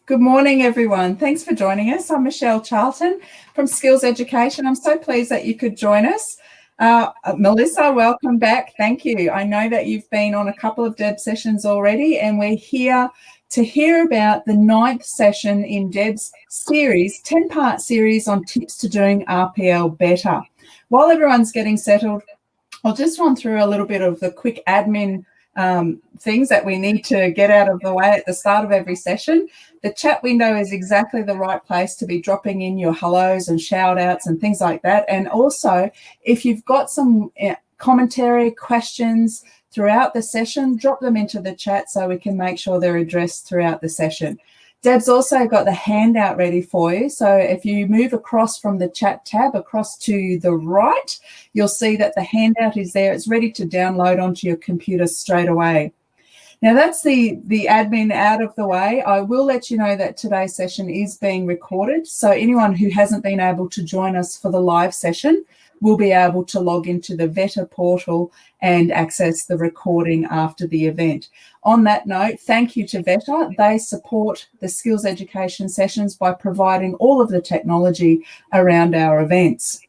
Good morning, everyone. Thanks for joining us. I'm Michelle Charlton from Skills Education. I'm so pleased that you could join us. Melissa, welcome back. Thank you. I know that you've been on a couple of Deb sessions already, and we're here to hear about the 9th session in Deb's series, 10-part series on tips to doing RPL better. While everyone's getting settled, I'll just run through a little bit of the quick admin things that we need to get out of the way at the start of every session. The chat window is exactly the right place to be dropping in your hellos and shout outs and things like that. And also, if you've got some commentary, questions throughout the session, drop them into the chat so we can make sure they're addressed throughout the session. Deb's also got the handout ready for you. So if you move across from the chat tab across to the right, you'll see that the handout is there. It's ready to download onto your computer straight away. Now that's the admin out of the way. I will let you know that today's session is being recorded. So anyone who hasn't been able to join us for the live session will be able to log into the VETA portal and access the recording after the event. On that note, thank you to VETA. They support the skills education sessions by providing all of the technology around our events.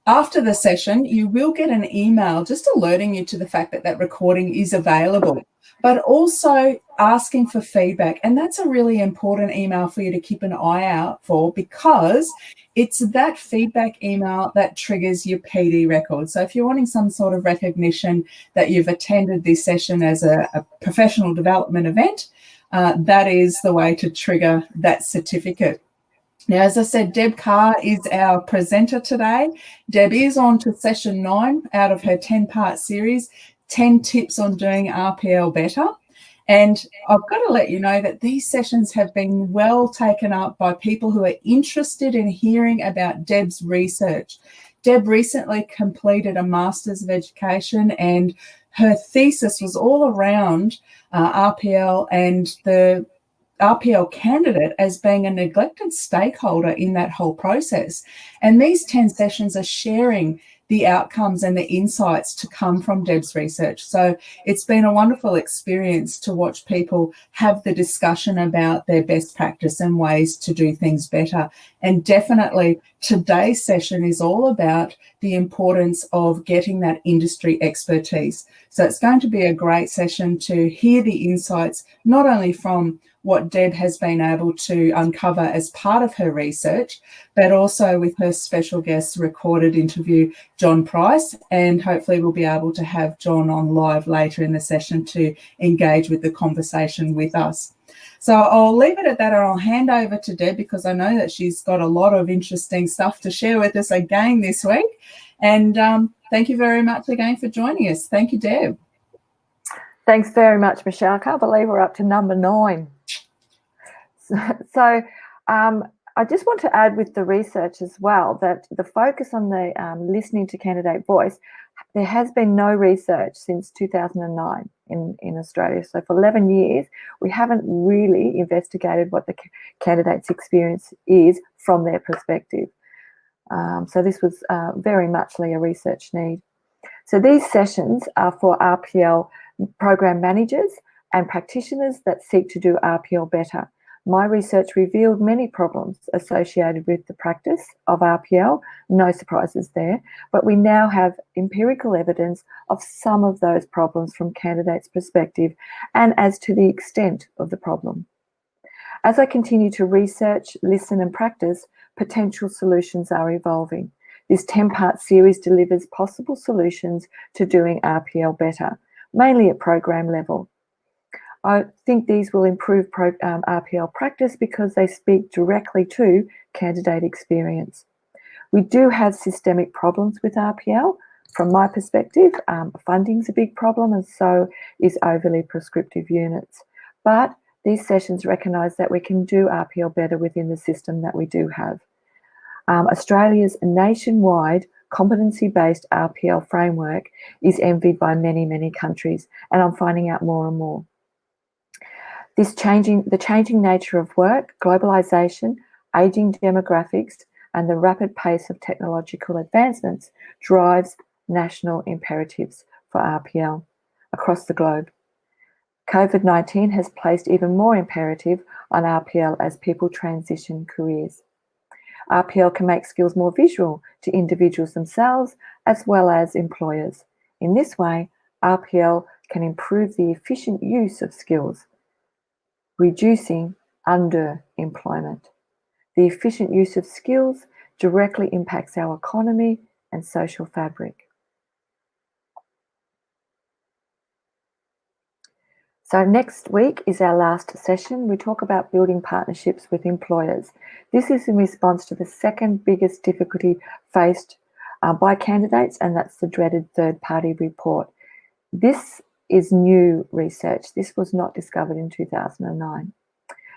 After the session, you will get an email just alerting you to the fact that that recording is available, but also asking for feedback. And that's a really important email for you to keep an eye out for, because it's that feedback email that triggers your PD record. So if you're wanting some sort of recognition that you've attended this session as a professional development event, that is the way to trigger that certificate. Now, as I said, Deb Carr is our presenter today. Deb is on to session 9 out of her 10-part series, 10 tips on doing RPL better. And I've got to let you know that these sessions have been well taken up by people who are interested in hearing about Deb's research. Deb recently completed a Master's of Education, and her thesis was all around RPL and the RPL candidate as being a neglected stakeholder in that whole process. And these 10 sessions are sharing the outcomes and the insights to come from Deb's research. So it's been a wonderful experience to watch people have the discussion about their best practice and ways to do things better. And definitely today's session is all about the importance of getting that industry expertise. So it's going to be a great session to hear the insights, not only from what Deb has been able to uncover as part of her research, but also with her special guest recorded interview, John Price, and hopefully we'll be able to have John on live later in the session to engage with the conversation with us. So I'll leave it at that, and I'll hand over to Deb because I know that she's got a lot of interesting stuff to share with us again this week. And thank you very much again for joining us. Thank you, Deb. Thanks very much, Michelle. I can't believe we're up to number 9. So I just want to add with the research as well that the focus on the listening to candidate voice, there has been no research since 2009 in Australia. So for 11 years, we haven't really investigated what the candidate's experience is from their perspective. So this was very muchly a research need. So these sessions are for RPL program managers and practitioners that seek to do RPL better. My research revealed many problems associated with the practice of RPL, no surprises there, but we now have empirical evidence of some of those problems from candidates' perspective and as to the extent of the problem. As I continue to research, listen and practice, potential solutions are evolving. This 10-part series delivers possible solutions to doing RPL better, mainly at program level. I think these will improve RPL practice because they speak directly to candidate experience. We do have systemic problems with RPL. From my perspective, funding's a big problem, and so is overly prescriptive units. But these sessions recognise that we can do RPL better within the system that we do have. Australia's nationwide competency-based RPL framework is envied by many, many countries, and I'm finding out more and more. The changing nature of work, globalisation, ageing demographics, and the rapid pace of technological advancements drives national imperatives for RPL across the globe. COVID-19 has placed even more imperative on RPL as people transition careers. RPL can make skills more visual to individuals themselves as well as employers. In this way, RPL can improve the efficient use of skills, reducing underemployment. The efficient use of skills directly impacts our economy and social fabric. So next week is our last session. We talk about building partnerships with employers. This is in response to the second biggest difficulty faced by candidates, and that's the dreaded third-party report. This is new research. This was not discovered in 2009.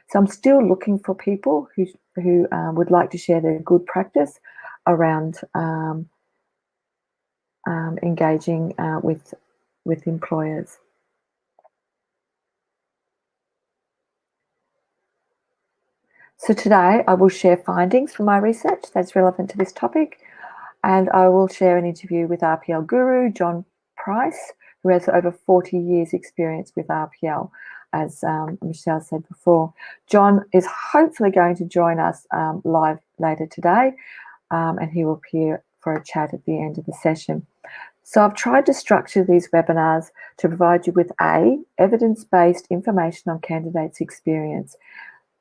So I'm still looking for people who would like to share their good practice around engaging with employers. So today I will share findings from my research that's relevant to this topic, and I will share an interview with RPL guru John Price, who has over 40 years experience with RPL, as Michelle said before. John is hopefully going to join us live later today, and he will appear for a chat at the end of the session. So I've tried to structure these webinars to provide you with A, evidence-based information on candidates' experience,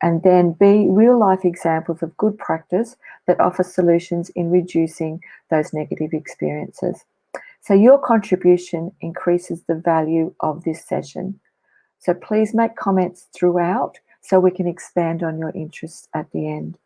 and then B, real-life examples of good practice that offer solutions in reducing those negative experiences. So your contribution increases the value of this session. So please make comments throughout so we can expand on your interests at the end.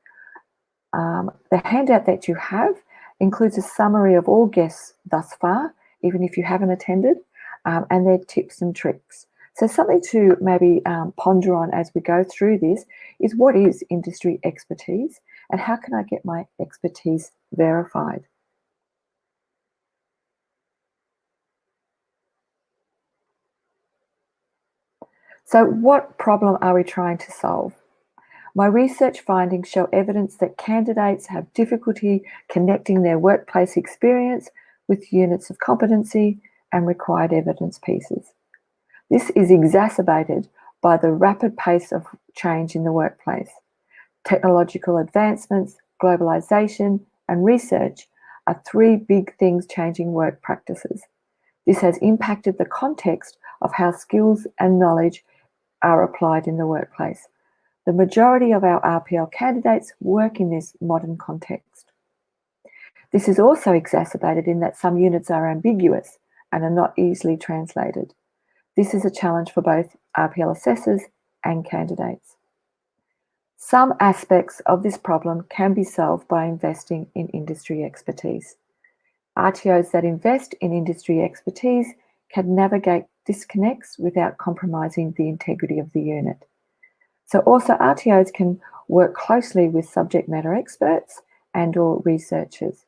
The handout that you have includes a summary of all guests thus far, even if you haven't attended, and their tips and tricks. So something to maybe ponder on as we go through this is, what is industry expertise and how can I get my expertise verified? So what problem are we trying to solve? My research findings show evidence that candidates have difficulty connecting their workplace experience with units of competency and required evidence pieces. This is exacerbated by the rapid pace of change in the workplace. Technological advancements, globalisation, and research are three big things changing work practices. This has impacted the context of how skills and knowledge are applied in the workplace. The majority of our RPL candidates work in this modern context. This is also exacerbated in that some units are ambiguous and are not easily translated. This is a challenge for both RPL assessors and candidates. Some aspects of this problem can be solved by investing in industry expertise. RTOs that invest in industry expertise can navigate disconnects without compromising the integrity of the unit. So also RTOs can work closely with subject matter experts and/or researchers.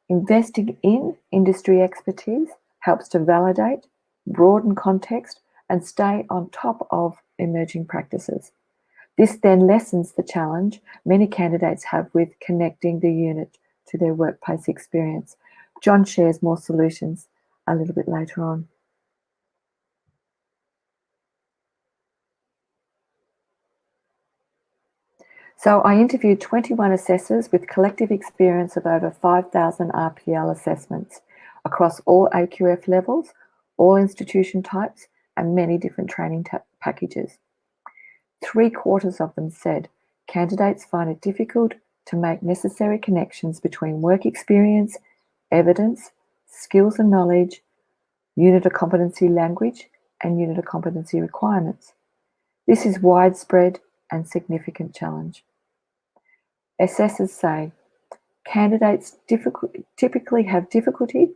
Investing in industry expertise helps to validate, broaden context, and stay on top of emerging practices. This then lessens the challenge many candidates have with connecting the unit to their workplace experience. John shares more solutions a little bit later on. So I interviewed 21 assessors with collective experience of over 5,000 RPL assessments across all AQF levels, all institution types, and many different training packages. 3/4 of them said candidates find it difficult to make necessary connections between work experience, evidence, skills and knowledge, unit of competency language, and unit of competency requirements. This is widespread and significant challenge. Assessors say candidates typically have difficulty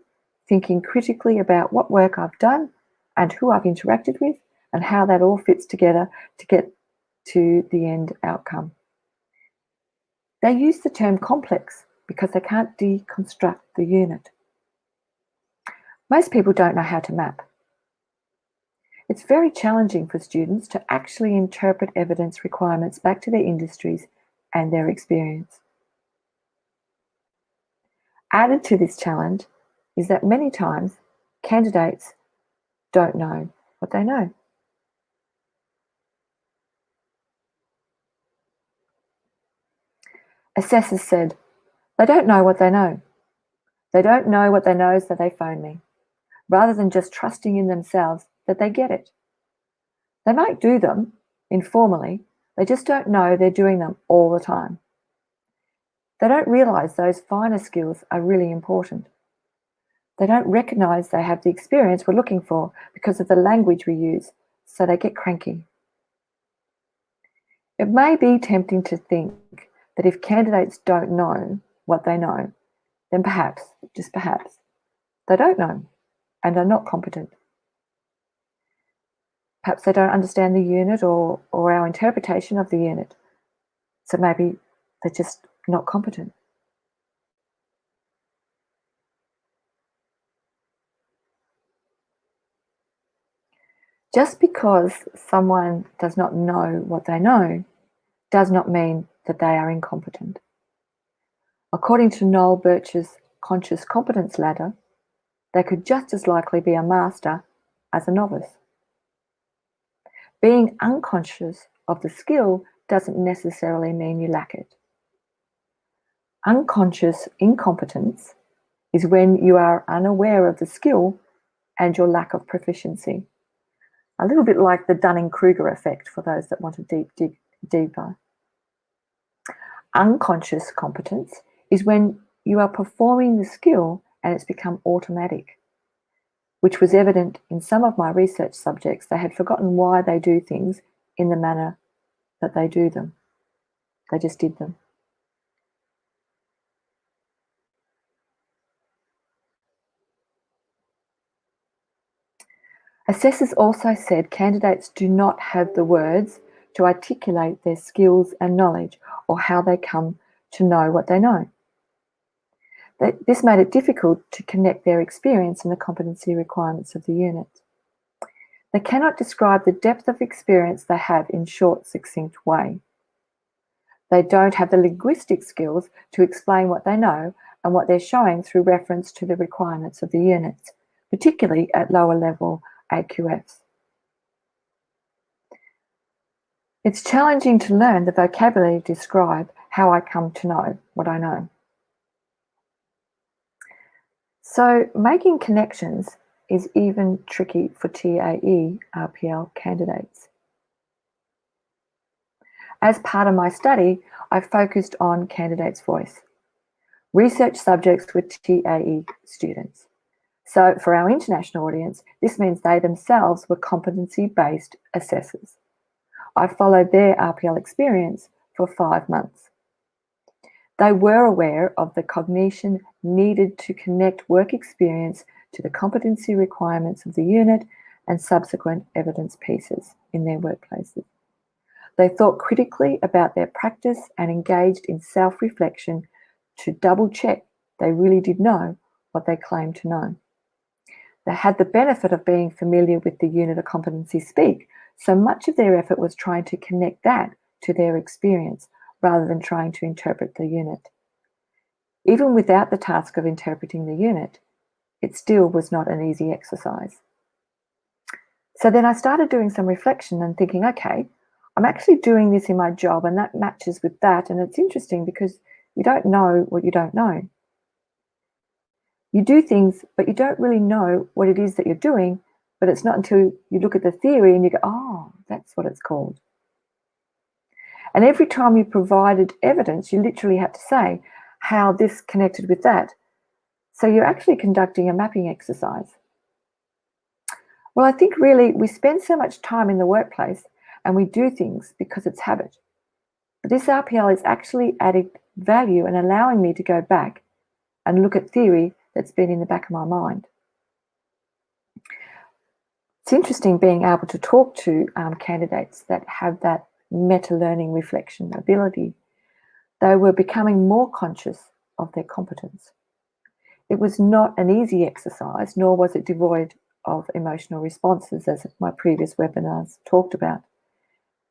thinking critically about what work I've done and who I've interacted with and how that all fits together to get to the end outcome. They use the term complex because they can't deconstruct the unit. Most people don't know how to map. It's very challenging for students to actually interpret evidence requirements back to their industries and their experience. Added to this challenge is that many times candidates don't know what they know. Assessors said, they don't know what they know. They don't know what they know, so they phone me, rather than just trusting in themselves that they get it. They might do them informally, they just don't know they're doing them all the time. They don't realise those finer skills are really important. They don't recognise they have the experience we're looking for because of the language we use, so they get cranky. It may be tempting to think that if candidates don't know what they know, then perhaps, just perhaps, they don't know and are not competent. Perhaps they don't understand the unit or our interpretation of the unit, so maybe they're just not competent. Just because someone does not know what they know does not mean that they are incompetent. According to Noel Birch's conscious competence ladder, they could just as likely be a master as a novice. Being unconscious of the skill doesn't necessarily mean you lack it. Unconscious incompetence is when you are unaware of the skill and your lack of proficiency. A little bit like the Dunning-Kruger effect for those that want to dig deeper. Unconscious competence is when you are performing the skill and it's become automatic, which was evident in some of my research subjects. They had forgotten why they do things in the manner that they do them. They just did them. Assessors also said candidates do not have the words to articulate their skills and knowledge or how they come to know what they know. This made it difficult to connect their experience and the competency requirements of the unit. They cannot describe the depth of experience they have in short, succinct way. They don't have the linguistic skills to explain what they know and what they're showing through reference to the requirements of the units, particularly at lower level AQFs. It's challenging to learn the vocabulary to describe how I come to know what I know. So making connections is even tricky for TAE RPL candidates. As part of my study, I focused on candidates' voice. Research subjects were TAE students. So for our international audience, this means they themselves were competency-based assessors. I followed their RPL experience for 5 months. They were aware of the cognition needed to connect work experience to the competency requirements of the unit and subsequent evidence pieces in their workplaces. They thought critically about their practice and engaged in self-reflection to double-check they really did know what they claimed to know. They had the benefit of being familiar with the unit of competency speak, so much of their effort was trying to connect that to their experience rather than trying to interpret the unit. Even without the task of interpreting the unit, it still was not an easy exercise. So then I started doing some reflection and thinking, okay, I'm actually doing this in my job and that matches with that. And it's interesting because you don't know what you don't know. You do things, but you don't really know what it is that you're doing, but it's not until you look at the theory and you go, oh, that's what it's called. And every time you provided evidence, you literally had to say how this connected with that. So you're actually conducting a mapping exercise. Well, I think really we spend so much time in the workplace and we do things because it's habit. But this RPL is actually adding value and allowing me to go back and look at theory that's been in the back of my mind. It's interesting being able to talk to candidates that have that meta-learning reflection ability. They were becoming more conscious of their competence. It was not an easy exercise, nor was it devoid of emotional responses, as my previous webinars talked about.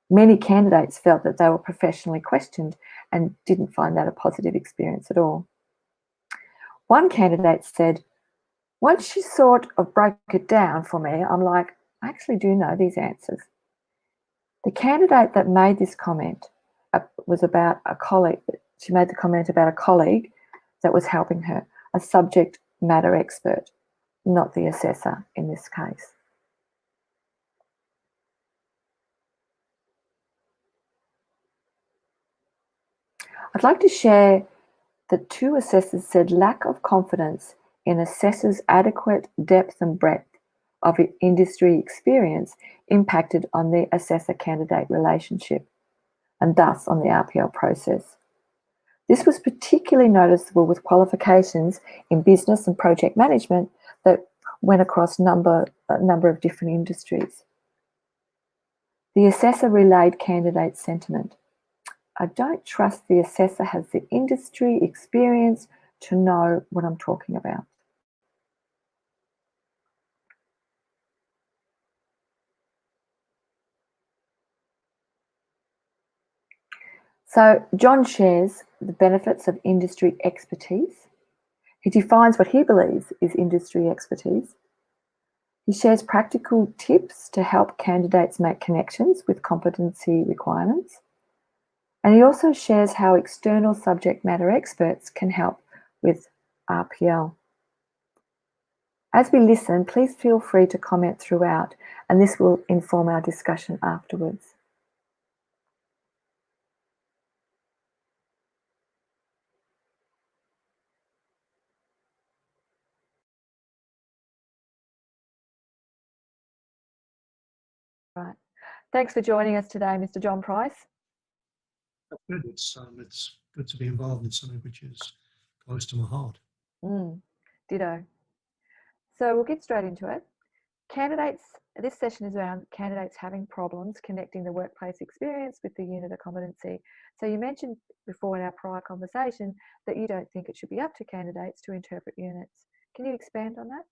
Many candidates felt that they were professionally questioned and didn't find that a positive experience at all. One candidate said, once she sort of broke it down for me, I'm like, I actually do know these answers. The candidate that made this comment was about a colleague She made the comment about a colleague that was helping her, a subject matter expert, not the assessor in this case. I'd like to share that 2 assessors said lack of confidence in assessors' adequate depth and breadth of industry experience impacted on the assessor-candidate relationship and thus on the RPL process. This was particularly noticeable with qualifications in business and project management that went across a number of different industries. The assessor relayed candidate sentiment. I don't trust the assessor has the industry experience to know what I'm talking about. So John shares the benefits of industry expertise. He defines what he believes is industry expertise. He shares practical tips to help candidates make connections with competency requirements. And he also shares how external subject matter experts can help with RPL. As we listen, please feel free to comment throughout, and this will inform our discussion afterwards. Right. Thanks for joining us today, Mr. John Price. That's good. It's good to be involved in something which is close to my heart. Ditto. So we'll get straight into it. This session is around candidates having problems connecting the workplace experience with the unit of competency. So you mentioned before in our prior conversation that you don't think it should be up to candidates to interpret units. Can you expand on that?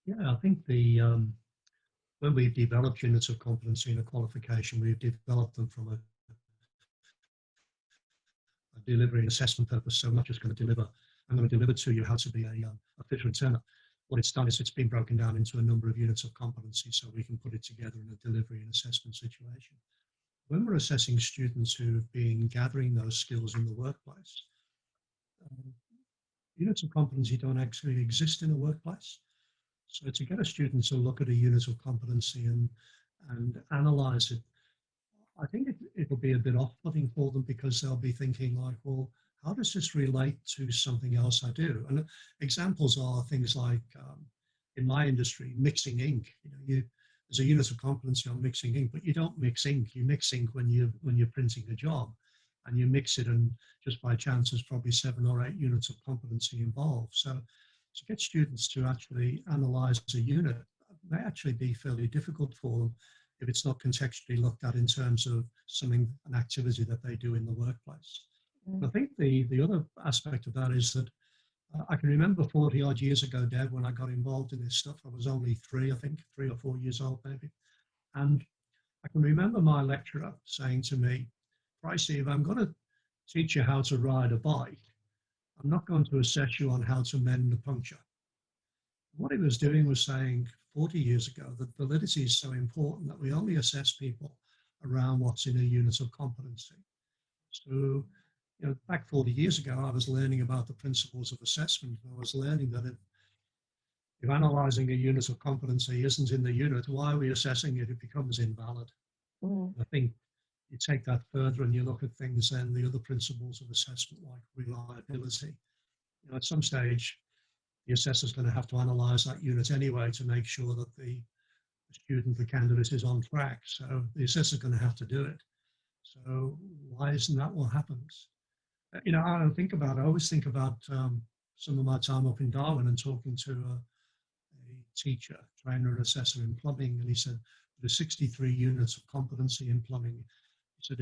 Yeah, I think when we've developed units of competency in a qualification, we've developed them from a delivery and assessment purpose. So I'm not just going to deliver, I'm going to deliver to you how to be a fit returner. What it's done is it's been broken down into a number of units of competency so we can put it together in a delivery and assessment situation. When we're assessing students who've been gathering those skills in the workplace, units of competency don't actually exist in a workplace. So to get a student to look at a unit of competency and analyze it, I think it'll be a bit off-putting for them because they'll be thinking like, well, how does this relate to something else I do? And examples are things like, in my industry, mixing ink. There's a unit of competency on mixing ink, but you don't mix ink. You mix ink when you're printing a job, and you mix it, and just by chance, there's probably 7 or 8 units of competency involved. So to get students to actually analyze a unit may actually be fairly difficult for them if it's not contextually looked at in terms of an activity that they do in the workplace. I think the other aspect of that is that I can remember 40 odd years ago, Deb, when I got involved in this stuff. I was only 3 or 4 years old maybe. And I can remember my lecturer saying to me, Pricey, if I'm going to teach you how to ride a bike, I'm not going to assess you on how to mend a puncture. What he was doing was saying 40 years ago that validity is so important that we only assess people around what's in a unit of competency. So, back 40 years ago, I was learning about the principles of assessment. I was learning that if analysing a unit of competency isn't in the unit, why are we assessing it? It becomes invalid. I think you take that further and you look at things then the other principles of assessment like reliability. At some stage, the assessor is going to have to analyse that unit anyway to make sure that the student, the candidate, is on track. So the assessor is going to have to do it. So why isn't that what happens? I don't think about it. I always think about some of my time up in Darwin and talking to a teacher, trainer and assessor in plumbing, and he said there's 63 units of competency in plumbing. He said,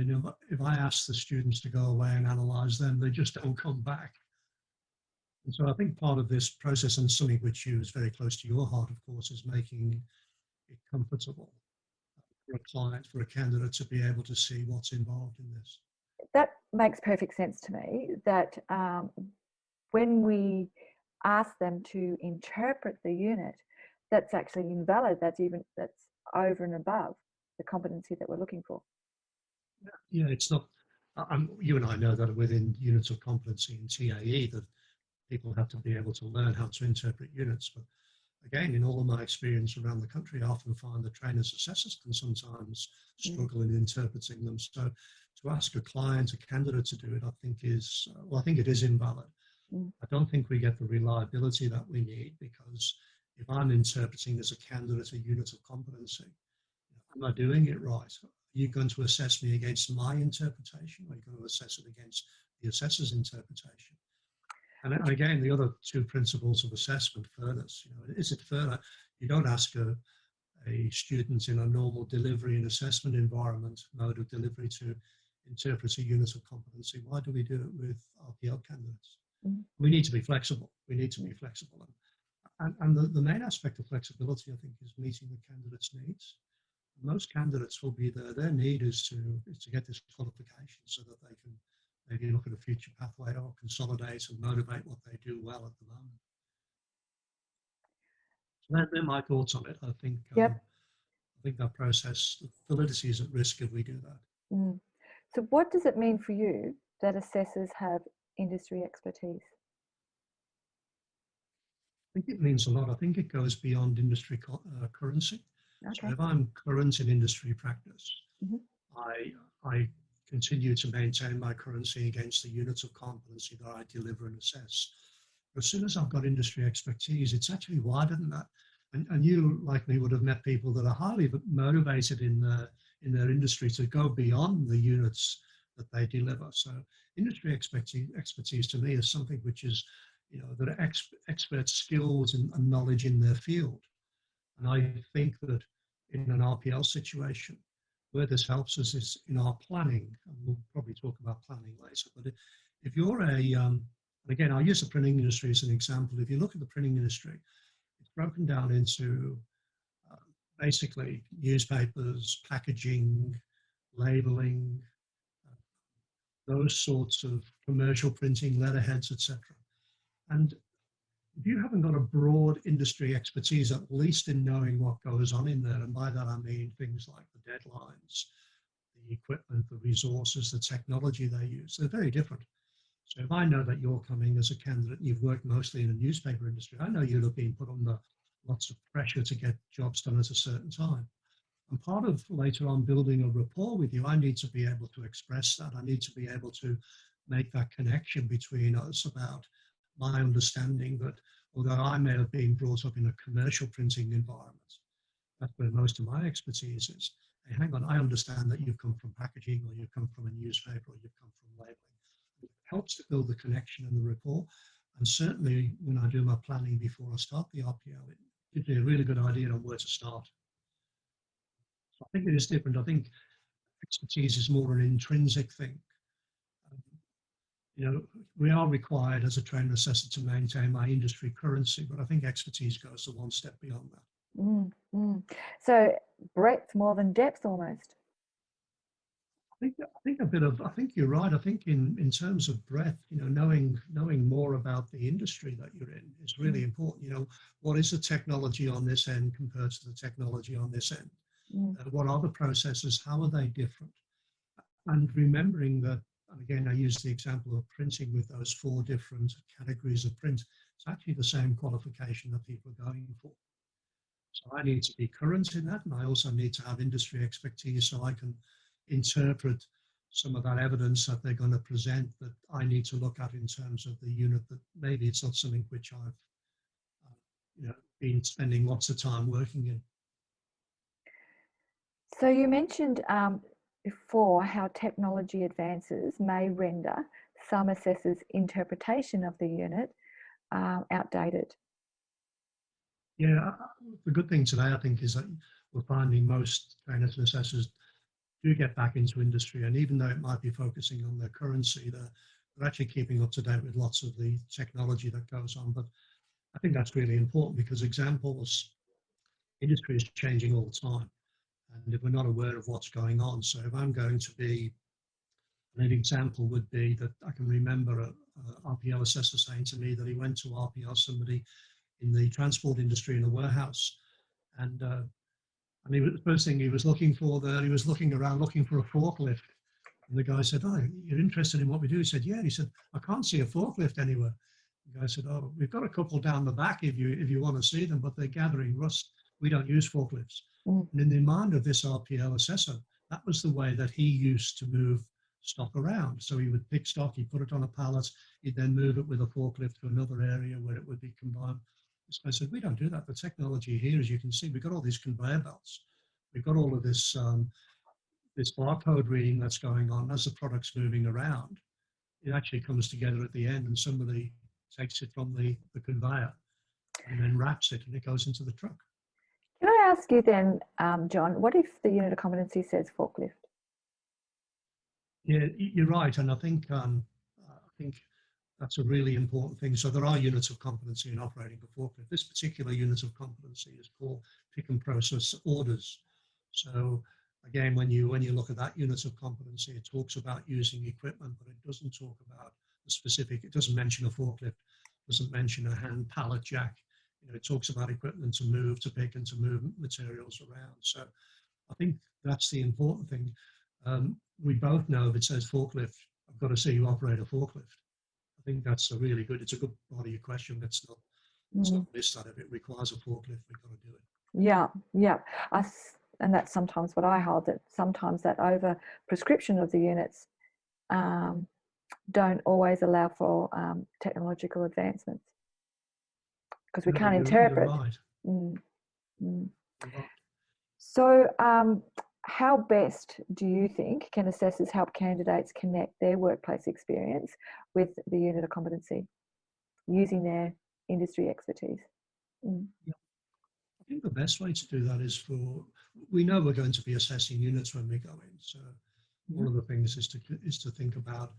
if I ask the students to go away and analyse them, they just don't come back. And so I think part of this process, and something which is very close to your heart, of course, is making it comfortable for a client, for a candidate to be able to see what's involved in this. That makes perfect sense to me, that when we ask them to interpret the unit, that's actually invalid. That's over and above the competency that we're looking for. Yeah, it's not. You and I know that within units of competency in TAE that people have to be able to learn how to interpret units. But again, in all of my experience around the country, I often find that trainers, assessors can sometimes struggle in interpreting them. So to ask a client, a candidate to do it, I think is, I think it is invalid. I don't think we get the reliability that we need, because if I'm interpreting as a candidate a unit of competency, am I doing it right? Are you going to assess me against my interpretation, or are you going to assess it against the assessor's interpretation? And again, the other two principles of assessment, furthest, is it further? You don't ask a student in a normal delivery and assessment environment, mode of delivery, to interpret a unit of competency. Why do we do it with RPL candidates? We need to be flexible. We need to be flexible. And the main aspect of flexibility, I think, is meeting the candidate's needs. Most candidates will be there. Their need is to get this qualification so that they can maybe look at a future pathway or consolidate and motivate what they do well at the moment. So they're my thoughts on it. I think that process, the validity is at risk if we do that. So what does it mean for you that assessors have industry expertise? I think it means a lot. I think it goes beyond industry currency. Okay. So if I'm current in industry practice, I continue to maintain my currency against the units of competency that I deliver and assess. But as soon as I've got industry expertise, it's actually wider than that. And you, like me, would have met people that are highly motivated in their industry to go beyond the units that they deliver. So industry expertise to me is something which is, that are expert skills and knowledge in their field. And I think that in an RPL situation, where this helps us is in our planning, and we'll probably talk about planning later, but if you're and again, I'll use the printing industry as an example. If you look at the printing industry, it's broken down into basically newspapers, packaging, labeling, those sorts of commercial printing, letterheads, etc. And if you haven't got a broad industry expertise, at least in knowing what goes on in there, and by that I mean things like the deadlines, the equipment, the resources, the technology they use, they're very different. So if I know that you're coming as a candidate, and you've worked mostly in the newspaper industry, I know you'll have been put under lots of pressure to get jobs done at a certain time. And part of later on building a rapport with you, I need to be able to express that. I need to be able to make that connection between us about my understanding that although I may have been brought up in a commercial printing environment, that's where most of my expertise is. Hey, hang on, I understand that you've come from packaging, or you've come from a newspaper, or you've come from labeling. It helps to build the connection and the rapport. And certainly when I do my planning before I start the RPL, it gives me a really good idea on where to start. So I think it is different. I think expertise is more an intrinsic thing. We are required as a trainer assessor to maintain my industry currency, but I think expertise goes one step beyond that. So breadth more than depth almost. I think you're right. I think in terms of breadth, knowing more about the industry that you're in is really important. What is the technology on this end compared to the technology on this end? What are the processes? How are they different? And remembering that, and again, I use the example of printing with those 4 different categories of print. It's actually the same qualification that people are going for. So I need to be current in that, and I also need to have industry expertise so I can interpret some of that evidence that they're going to present that I need to look at in terms of the unit that maybe it's not something which I've been spending lots of time working in. So you mentioned before how technology advances may render some assessors' interpretation of the unit outdated. Yeah, the good thing today, I think, is that we're finding most trainers and assessors do get back into industry, and even though it might be focusing on their currency, they're actually keeping up to date with lots of the technology that goes on. But I think that's really important, because industry is changing all the time. And if we're not aware of what's going on, so if I'm going to be, an example would be that I can remember a RPL assessor saying to me that he went to RPL somebody in the transport industry in a warehouse, and the first thing he was looking for there, he was looking around looking for a forklift, And the guy said, "Oh, you're interested in what we do?" He said, "Yeah." He said, "I can't see a forklift anywhere." The guy said, "Oh, we've got a couple down the back if you want to see them, but they're gathering rust. We don't use forklifts." Mm. And in the mind of this RPL assessor, that was the way that he used to move stock around. So he would pick stock, he'd put it on a pallet, he'd then move it with a forklift to another area where it would be combined. This guy said, "We don't do that. The technology here, as you can see, we've got all these conveyor belts. We've got all of this this barcode reading that's going on as the product's moving around. It actually comes together at the end and somebody takes it from the conveyor and then wraps it and it goes into the truck." Can I ask you then, John, what if the unit of competency says forklift? Yeah, you're right, and I think that's a really important thing. So there are units of competency in operating a forklift. This particular unit of competency is called pick and process orders. So again, when you look at that unit of competency, it talks about using equipment, but it doesn't talk about the specific. It doesn't mention a forklift, doesn't mention a hand pallet jack. You know, it talks about equipment to move, to pick, and to move materials around. So I think that's the important thing. We both know if it says forklift, I've got to see you operate a forklift. I think that's a really good, it's a good body of question. It's not missed that if it requires a forklift, we've got to do it. Yeah, yeah. And that's sometimes what I hold, that sometimes that over prescription of the units don't always allow for technological advancements because we can't interpret. You're right. Mm, mm. You're right. So how best do you think can assessors help candidates connect their workplace experience with the unit of competency using their industry expertise? Mm. Yeah. I think the best way to do that is we know we're going to be assessing units when we go in. So one of the things is to think about,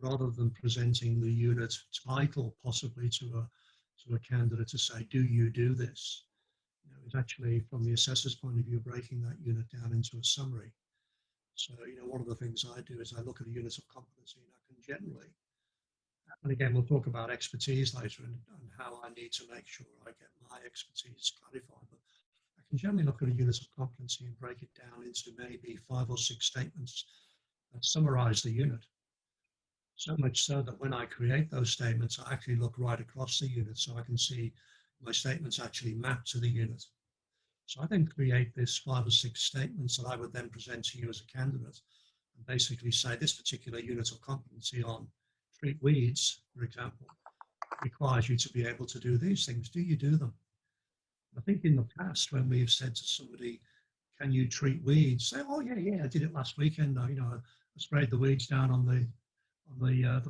rather than presenting the unit title possibly to a candidate to say, "Do you do this?" You know, it's actually, from the assessor's point of view, breaking that unit down into a summary. So, you know, one of the things I do is I look at a unit of competency, and I can generally, and again, we'll talk about expertise later and how I need to make sure I get my expertise clarified, but I can generally look at a unit of competency and break it down into maybe 5 or 6 statements that summarize the unit. So much so that when I create those statements, I actually look right across the unit so I can see my statements actually map to the unit. So I then create this 5 or 6 statements that I would then present to you as a candidate and basically say this particular unit of competency on treat weeds, for example, requires you to be able to do these things. Do you do them? I think in the past when we've said to somebody, "Can you treat weeds?" Say, "Oh yeah, I did it last weekend. I sprayed the weeds down on the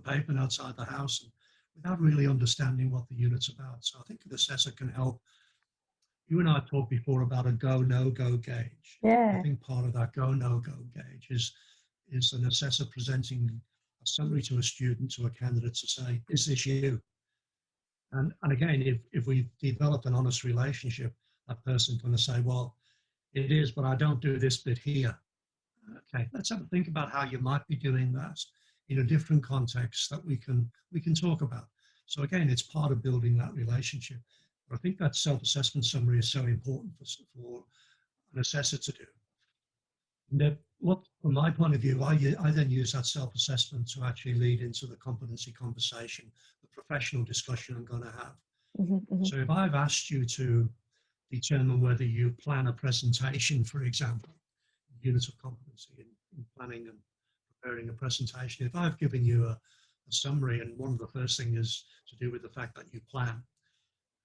pavement outside the house," and without really understanding what the unit's about. So I think an assessor can help. You and I talked before about a go, no go gauge. Yeah. I think part of that go, no go gauge is an assessor presenting a summary to a student, to a candidate, to say, "Is this you?" And again, if we've developed an honest relationship, that person's going to say, "Well, it is, but I don't do this bit here." Okay, let's have a think about how you might be doing that in a different context that we can talk about. So again, it's part of building that relationship. But I think that self-assessment summary is so important for an assessor to do. And from my point of view, I then use that self-assessment to actually lead into the competency conversation, the professional discussion I'm going to have. Mm-hmm, mm-hmm. So if I've asked you to determine whether you plan a presentation, for example, units of competency in planning and preparing a presentation, if I've given you a summary and one of the first things is to do with the fact that you plan,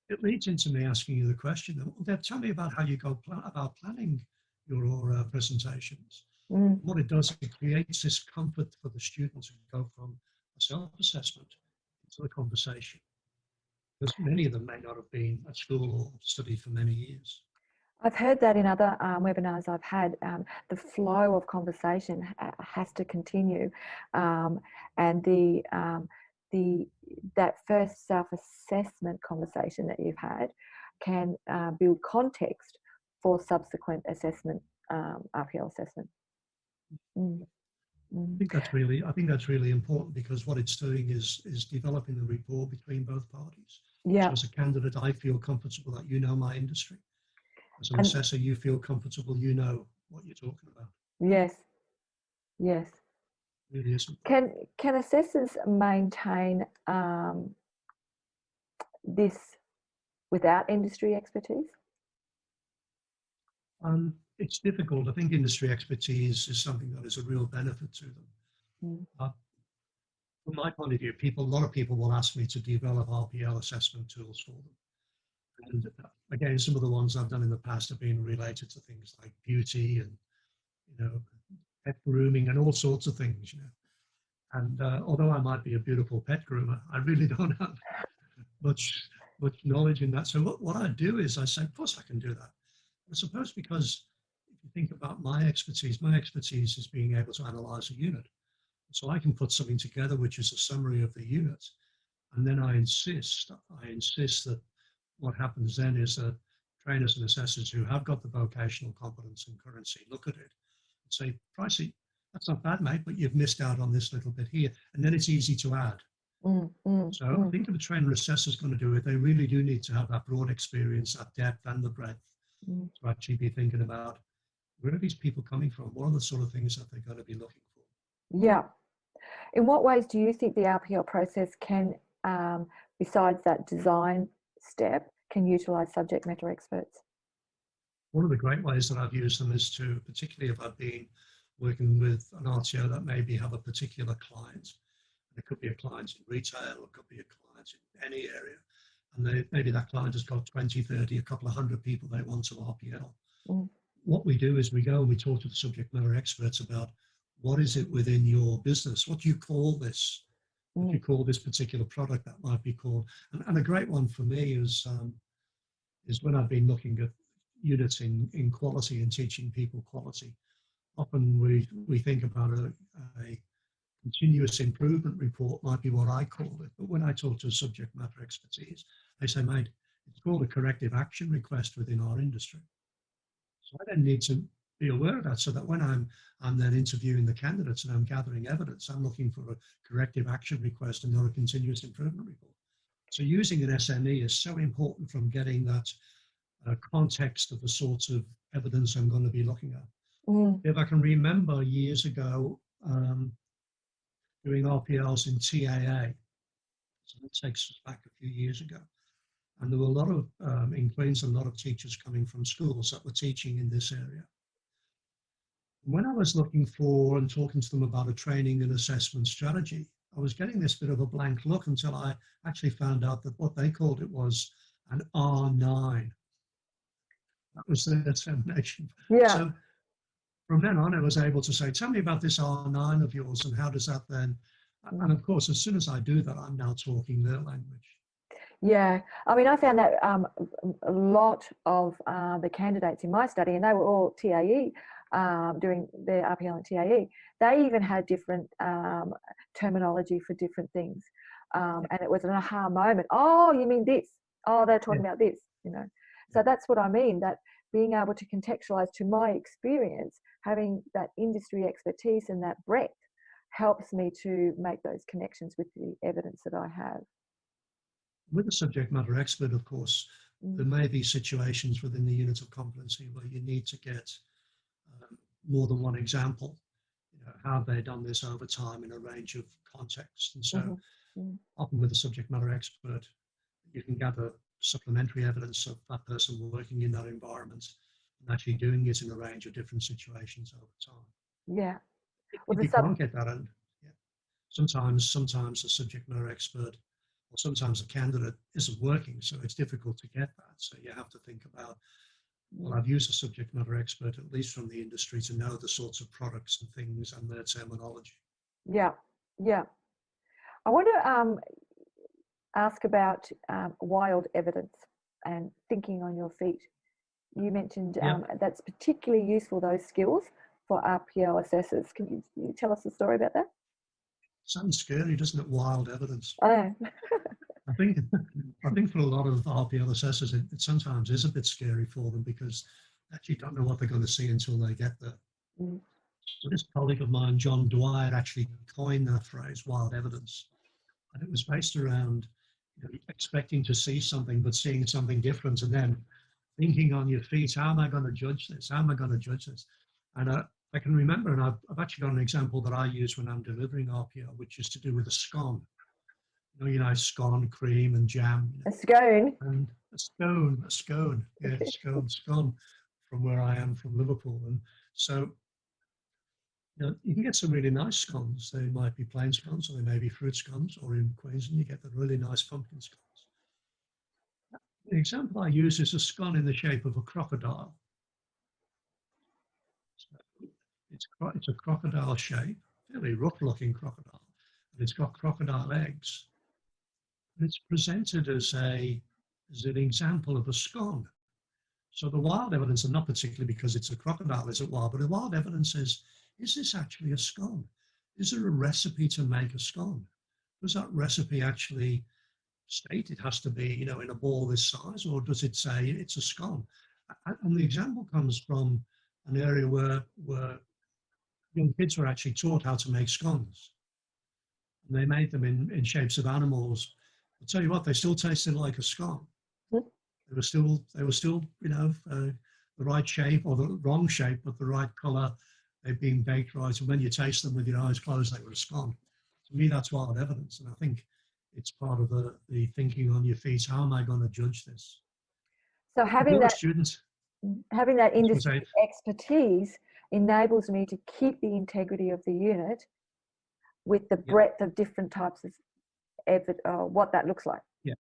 it leads into me asking you the question, "Well, Deb, tell me about how you go about planning your presentations." Mm. What it does, it creates this comfort for the student to go from a self-assessment into the conversation, because many of them may not have been at school or studied for many years. I've heard that in other webinars I've had. The flow of conversation has to continue, and that first self-assessment conversation that you've had can build context for subsequent assessment, RPL assessment. Mm. Mm. I think that's really important, because what it's doing is developing a rapport between both parties. Yeah. So as a candidate, I feel comfortable that you know my industry. As an assessor, you feel comfortable, you know what you're talking about. Yes, yes. Really isn't. Can assessors maintain this without industry expertise? It's difficult. I think industry expertise is something that is a real benefit to them. From my point of view, a lot of people will ask me to develop RPL assessment tools for them. And again, some of the ones I've done in the past have been related to things like beauty and, pet grooming and all sorts of things, And although I might be a beautiful pet groomer, I really don't have much knowledge in that. So what I do is I say, of course I can do that. I suppose because if you think about my expertise is being able to analyze a unit. So I can put something together which is a summary of the unit. And then I insist that what happens then is that trainers and assessors who have got the vocational competence and currency look at it and say, Pricey, that's not bad, mate, but you've missed out on this little bit here. And then it's easy to add. I think if a trainer assessor is going to do it, they really do need to have that broad experience, that depth and the breadth to actually be thinking about where are these people coming from? What are the sort of things that they're going to be looking for? Yeah. In what ways do you think the RPL process can, besides that design step, can utilise subject matter experts? One of the great ways that I've used them is to, particularly if I've been working with an RTO that maybe have a particular client, and it could be a client in retail, it could be a client in any area, and maybe that client has got 20, 30, a couple of hundred people they want to RPL. What we do is we go and we talk to the subject matter experts about what is it within your business? What do you call this? What do you call this particular product that might be called? And a great one for me is when I've been looking at units in quality and teaching people quality. Often we think about a continuous improvement report might be what I call it. But when I talk to subject matter expertise, they say, mate, it's called a corrective action request within our industry. So I then need to be aware of that so that when I'm then interviewing the candidates and I'm gathering evidence, I'm looking for a corrective action request and not a continuous improvement report. So using an SME is so important from getting that context of the sorts of evidence I'm going to be looking at. If I can remember years ago doing RPLs in TAA, so that takes us back a few years ago, and there were a lot of, in Queensland, a lot of teachers coming from schools that were teaching in this area. When I was looking for and talking to them about a training and assessment strategy, I was getting this bit of a blank look until I actually found out that what they called it was an R9. That was their determination. Yeah. So from then on, I was able to say, tell me about this R9 of yours and how does that then, and of course, as soon as I do that, I'm now talking their language. Yeah, I mean, I found that a lot of the candidates in my study, and they were all TAE, doing their RPL and TAE, they even had different terminology for different things. And it was an aha moment. Oh, you mean this? Oh, they're talking about this, So that's what I mean, that being able to contextualise to my experience, having that industry expertise and that breadth helps me to make those connections with the evidence that I have. With a subject matter expert, of course, there may be situations within the unit of competency where you need to get more than one example. How have they done this over time in a range of contexts? And so often with a subject matter expert, you can gather supplementary evidence of that person working in that environment and actually doing it in a range of different situations over time. Yeah. If you can't get that, and sometimes the subject matter expert or sometimes a candidate isn't working, so it's difficult to get that. So you have to think about, well, I've used a subject matter expert, at least from the industry, to know the sorts of products and things and their terminology. Yeah, yeah. I want to ask about wild evidence and thinking on your feet. You mentioned that's particularly useful, those skills, for RPL assessors. Can you tell us a story about that? Sounds scary, doesn't it? Wild evidence. Oh. I think for a lot of RPL assessors, it sometimes is a bit scary for them because they actually don't know what they're going to see until they get there. So this colleague of mine, John Dwyer, actually coined that phrase, wild evidence. And it was based around expecting to see something, but seeing something different, and then thinking on your feet, how am I going to judge this? How am I going to judge this? And I can remember, and I've actually got an example that I use when I'm delivering RPL, which is to do with a scone. You know, scone, cream and jam. A scone. And a scone, yeah, scone from where I am, from Liverpool. And so, you know, you can get some really nice scones. They might be plain scones, or they may be fruit scones, or in Queensland, you get the really nice pumpkin scones. The example I use is a scone in the shape of a crocodile. So it's a crocodile shape, fairly rough-looking crocodile, and it's got crocodile eggs. And it's presented as an example of a scone. So the wild evidence, and not particularly because it's a crocodile, isn't wild, but the wild evidence is this actually a scone? Is there a recipe to make a scone? Does that recipe actually state it has to be, you know, in a ball this size, or does it say it's a scone? And the example comes from an area where young kids were actually taught how to make scones. And they made them in shapes of animals. I'll tell you what, they still tasted like a scone. They were still, you know, the right shape or the wrong shape, but the right colour. They've been baked right, and when you taste them with your eyes closed, they were a scone. To me, that's wild evidence, and I think it's part of the thinking on your feet. How am I going to judge this? So having that industry say, expertise enables me to keep the integrity of the unit with the breadth of different types of what that looks like. Yeah.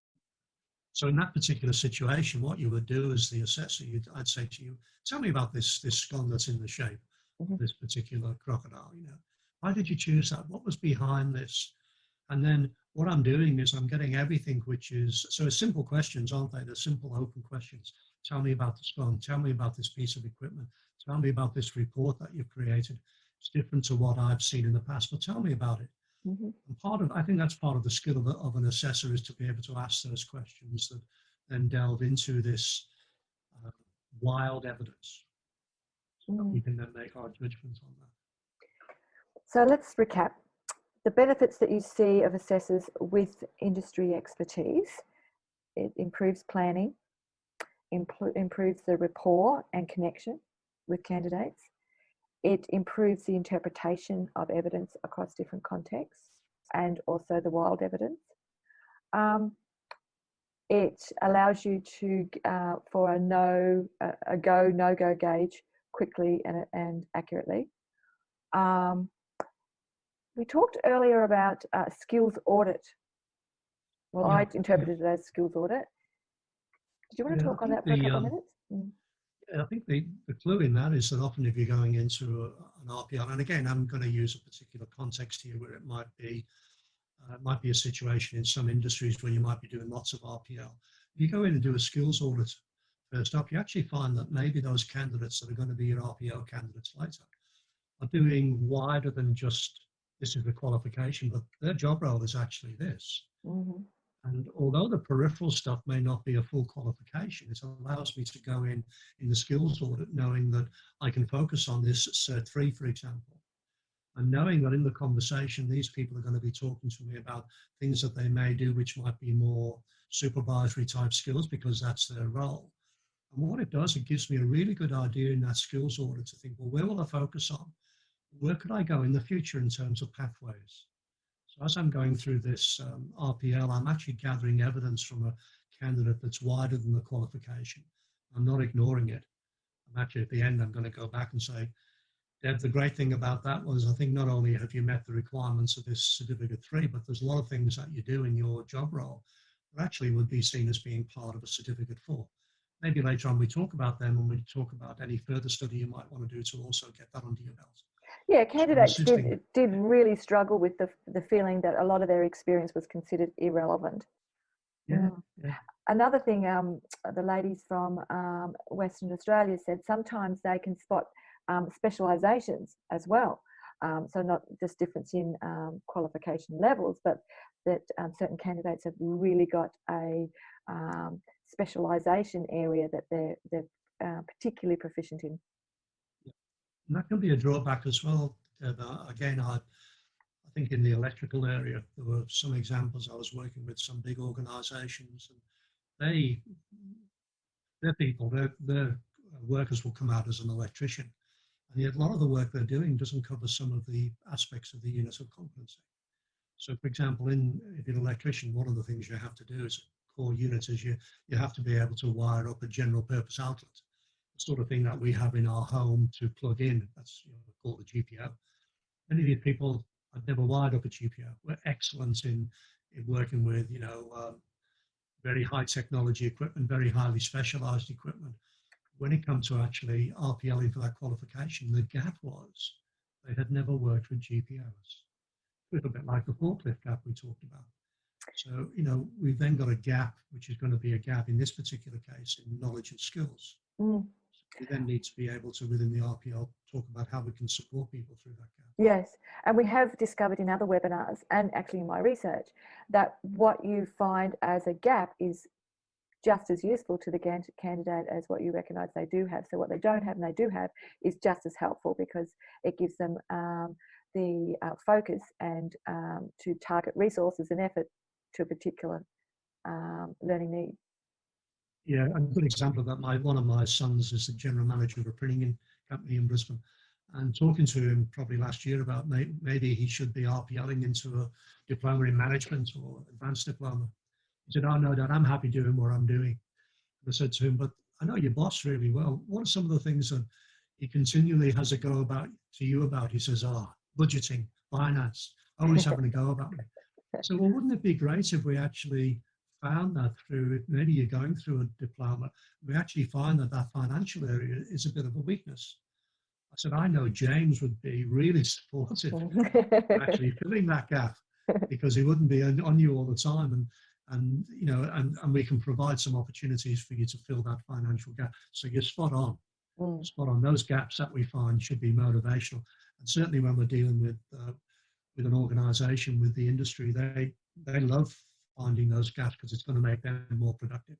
So in that particular situation, what you would do as the assessor, I'd say to you, tell me about this scone that's in the shape of this particular crocodile. You know, why did you choose that? What was behind this? And then what I'm doing is I'm getting everything, which is, so simple questions, aren't they? They're simple, open questions. Tell me about the scone. Tell me about this piece of equipment. Tell me about this report that you've created. It's different to what I've seen in the past, but tell me about it. And I think that's part of the skill of an assessor, is to be able to ask those questions that then delve into this wild evidence. So that we can then make our judgments on that. So let's recap. The benefits that you see of assessors with industry expertise: it improves planning, improves the rapport and connection with candidates. It improves the interpretation of evidence across different contexts and also the wild evidence. It allows you to for a go, no-go gauge quickly and accurately. We talked earlier about skills audit. Well, I interpreted it as skills audit. Did you want to talk on that for a couple of minutes? I think the clue in that is that often if you're going into an RPL, and again, I'm going to use a particular context here where it might be a situation in some industries where you might be doing lots of RPL. If you go in and do a skills audit first up, you actually find that maybe those candidates that are going to be your RPL candidates later are doing wider than just this is the qualification, but their job role is actually this. And although the peripheral stuff may not be a full qualification, it allows me to go in the skills audit knowing that I can focus on this Cert 3, for example, and knowing that in the conversation, these people are going to be talking to me about things that they may do, which might be more supervisory type skills because that's their role. And what it does, it gives me a really good idea in that skills audit to think, well, where will I focus on? Where could I go in the future in terms of pathways? So as I'm going through this RPL, I'm actually gathering evidence from a candidate that's wider than the qualification. I'm not ignoring it. I'm actually at the end, I'm going to go back and say, Deb, the great thing about that was I think not only have you met the requirements of this Certificate 3, but there's a lot of things that you do in your job role that actually would be seen as being part of a Certificate 4. Maybe later on we talk about them when we talk about any further study you might want to do to also get that under your belt. Yeah, candidates did really struggle with the feeling that a lot of their experience was considered irrelevant. Yeah. Another thing, the ladies from Western Australia said sometimes they can spot specialisations as well. So not just difference in qualification levels, but that certain candidates have really got a specialisation area that they're particularly proficient in. And that can be a drawback as well. Again, I think in the electrical area, there were some examples. I was working with some big organisations, and their workers will come out as an electrician, And yet a lot of the work they're doing doesn't cover some of the aspects of the units of competency. So, for example, if you're an electrician, one of the things you have to do as a core unit is you have to be able to wire up a general purpose outlet, the sort of thing that we have in our home to plug in. That's called a GPO. Many of these people have never wired up a GPO. We're excellent in working with, very high technology equipment, very highly specialized equipment. When it comes to actually RPLing for that qualification, the gap was they had never worked with GPOs. A little bit like the forklift gap we talked about. So, we've then got a gap, which is going to be a gap in this particular case in knowledge and skills. Mm. We then need to be able to, within the RPL, talk about how we can support people through that gap. Yes, and we have discovered in other webinars and actually in my research that what you find as a gap is just as useful to the candidate as what you recognise they do have. So what they don't have and they do have is just as helpful, because it gives them the focus and to target resources and effort to a particular learning need. Yeah, a good example of that, one of my sons is the general manager of a printing company in Brisbane, and talking to him probably last year about maybe he should be RPLing into a diploma in management or advanced diploma. He said, "Oh no, Dad, I'm happy doing what I'm doing." And I said to him, "But I know your boss really well. What are some of the things that he continually has a go about to you about?" He says, budgeting, finance, always having a go about me. So, well, wouldn't it be great if we actually found that through, maybe you're going through a diploma, we actually find that financial area is a bit of a weakness. I said, I know James would be really supportive of actually filling that gap, because he wouldn't be on you all the time, and we can provide some opportunities for you to fill that financial gap. So you're spot on. Spot on. Those gaps that we find should be motivational, and certainly when we're dealing with an organisation, with the industry, they love finding those gaps because it's going to make them more productive.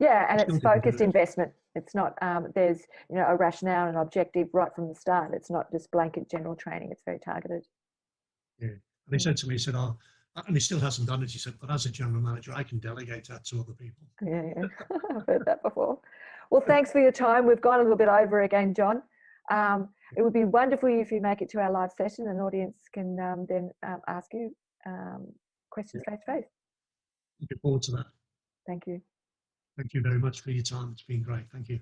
Yeah, and it's focused investment. It's not, there's, a rationale and objective right from the start. It's not just blanket general training. It's very targeted. Yeah. And he said to me, and he still hasn't done it, he said, but as a general manager, I can delegate that to other people. Yeah. I've heard that before. Well, thanks for your time. We've gone a little bit over again, John. It would be wonderful if you make it to our live session and the audience can then ask you questions face to face. Looking forward to that. Thank you. Thank you very much for your time. It's been great. Thank you.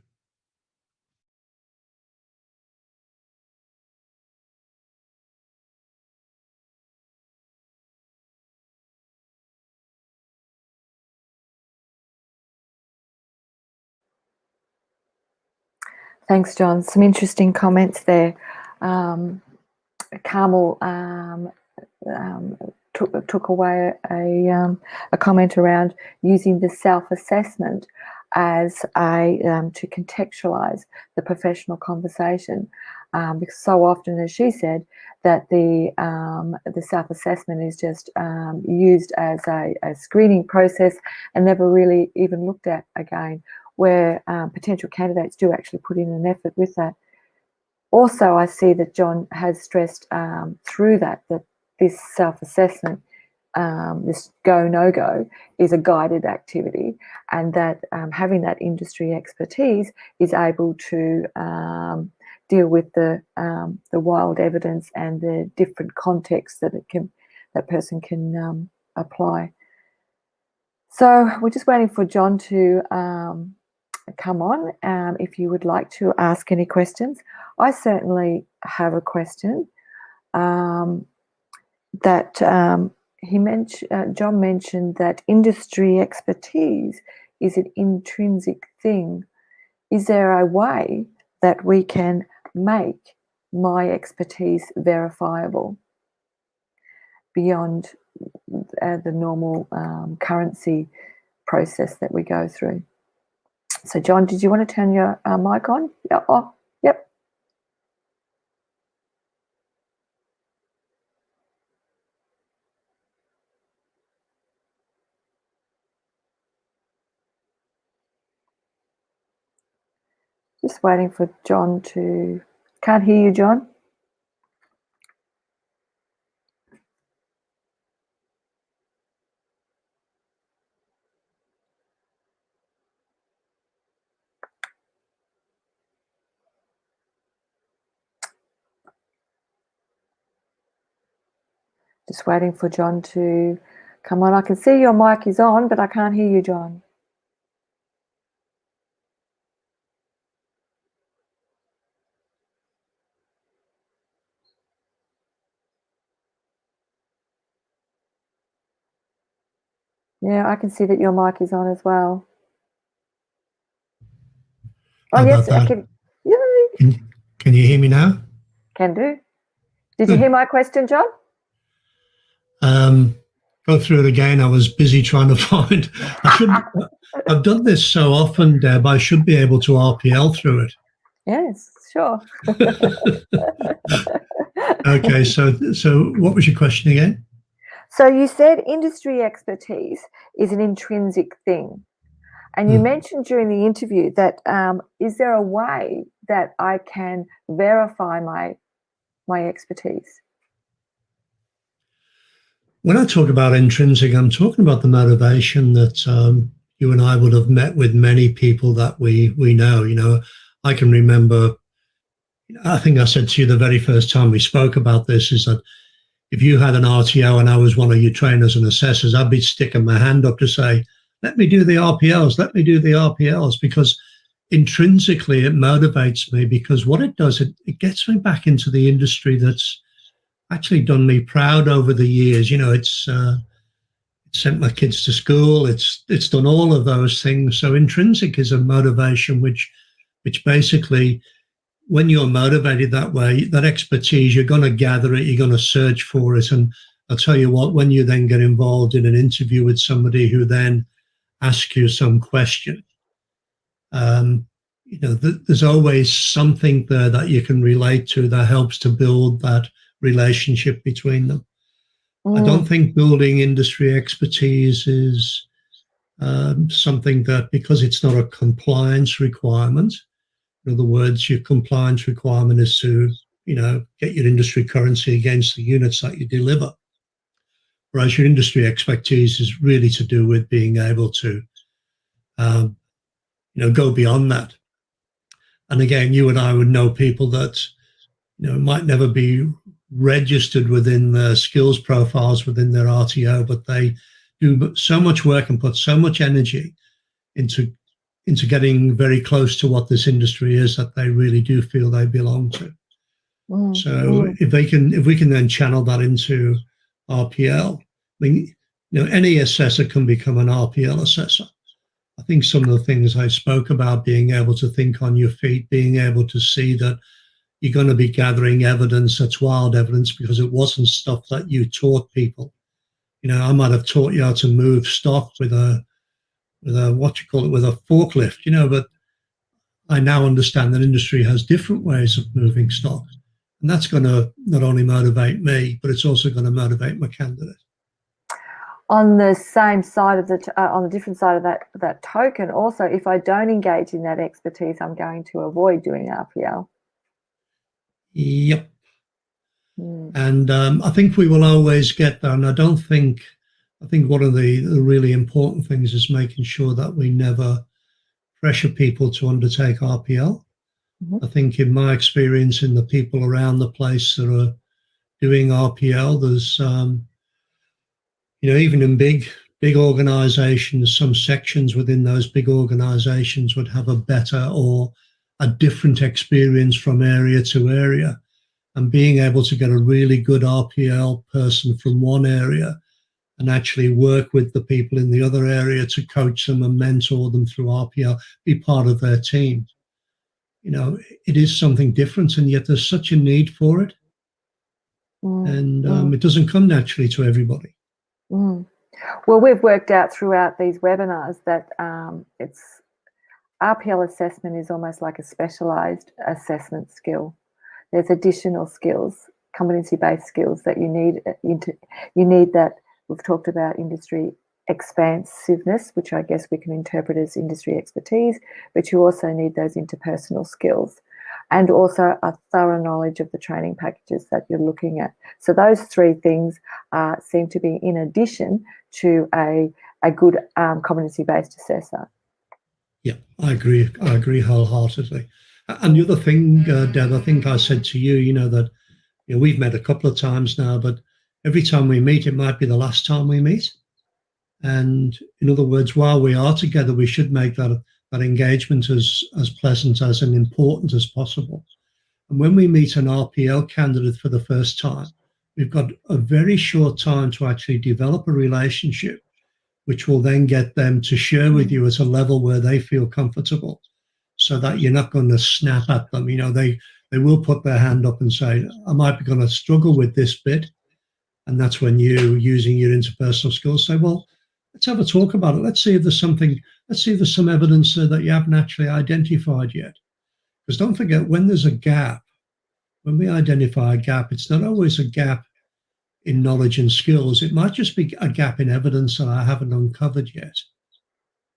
Thanks, John. Some interesting comments there. Carmel took away a comment around using the self-assessment as to contextualise the professional conversation, because so often, as she said, that the self-assessment is just used as a screening process and never really even looked at again, where potential candidates do actually put in an effort with that. Also, I see that John has stressed through that this self-assessment, this go, no-go, is a guided activity, and that having that industry expertise is able to deal with the wild evidence and the different contexts that person can apply. So we're just waiting for John to come on. If you would like to ask any questions, I certainly have a question that John mentioned that industry expertise is an intrinsic thing. Is there a way that we can make my expertise verifiable beyond the normal currency process that we go through? So, John, did you want to turn your mic on? Yeah. Oh, yep. Just waiting for John to... Can't hear you, John. Just waiting for John to come on. I can see your mic is on, but I can't hear you, John. Yeah, I can see that your mic is on as well. Oh, yes, I can. Can you hear me now? Can do. Did you hear my question, John? Go through it again. I was busy trying to find. I've done this so often, Deb. I should be able to RPL through it. Yes, sure. Okay, so what was your question again? So you said industry expertise is an intrinsic thing. And you mentioned during the interview that is there a way that I can verify my expertise? When I talk about intrinsic, I'm talking about the motivation that you and I would have met with many people that we know. You know, I can remember, I think I said to you the very first time we spoke about this is that if you had an RTO and I was one of your trainers and assessors, I'd be sticking my hand up to say, let me do the RPLs, let me do the RPLs, because intrinsically it motivates me, because what it does, it gets me back into the industry that's actually done me proud over the years. You know, it's sent my kids to school, it's done all of those things. So intrinsic is a motivation which basically, when you're motivated that way, that expertise, you're going to gather it, you're going to search for it. And I'll tell you what, when you then get involved in an interview with somebody who then asks you some question, you know, there's always something there that you can relate to that helps to build that relationship between them. I don't think building industry expertise is something that, because it's not a compliance requirement. In other words, your compliance requirement is to, you know, get your industry currency against the units that you deliver. Whereas your industry expertise is really to do with being able to, you know, go beyond that. And again, you and I would know people that, you know, might never be registered within the skills profiles within their RTO, but they do so much work and put so much energy into getting very close to what this industry is that they really do feel they belong to. So if we can then channel that into RPL, I mean, you know, any assessor can become an RPL assessor. I think some of the things I spoke about, being able to think on your feet, being able to see that you're going to be gathering evidence that's wild evidence, because it wasn't stuff that you taught people. You know, I might have taught you how to move stock with a what you call it, with a forklift, you know, but I now understand that industry has different ways of moving stock. And that's going to not only motivate me, but it's also going to motivate my candidate. On the same side of on the different side of that token, also, if I don't engage in that expertise, I'm going to avoid doing RPL. Yep. And I think we will always get there. And I think one of the really important things is making sure that we never pressure people to undertake RPL. I think in my experience, in the people around the place that are doing RPL, there's, you know, even in big organizations, some sections within those big organizations would have a better or a different experience from area to area. And being able to get a really good RPL person from one area and actually work with the people in the other area to coach them and mentor them through RPL, be part of their team. You know, it is something different, and yet there's such a need for it. And it doesn't come naturally to everybody. Well, we've worked out throughout these webinars that it's RPL assessment is almost like a specialised assessment skill. There's additional skills, competency-based skills that you need. You need that. We've talked about industry expansiveness, which I guess we can interpret as industry expertise, but you also need those interpersonal skills and also a thorough knowledge of the training packages that you're looking at. So those three things seem to be in addition to a good competency-based assessor. Yeah, I agree wholeheartedly. And the other thing, Deb, I think I said to you, you know, that, you know, we've met a couple of times now, but every time we meet, it might be the last time we meet. And in other words, while we are together, we should make that engagement as pleasant as and important as possible. And when we meet an RPL candidate for the first time, we've got a very short time to actually develop a relationship, which will then get them to share with you at a level where they feel comfortable, so that you're not going to snap at them. They will put their hand up and say, I might be going to struggle with this bit. And that's when you, using your interpersonal skills, say, well, let's have a talk about it. Let's see if there's some evidence that you haven't actually identified yet. Because don't forget, when there's a gap, when we identify a gap, it's not always a gap in knowledge and skills. It might just be a gap in evidence that I haven't uncovered yet.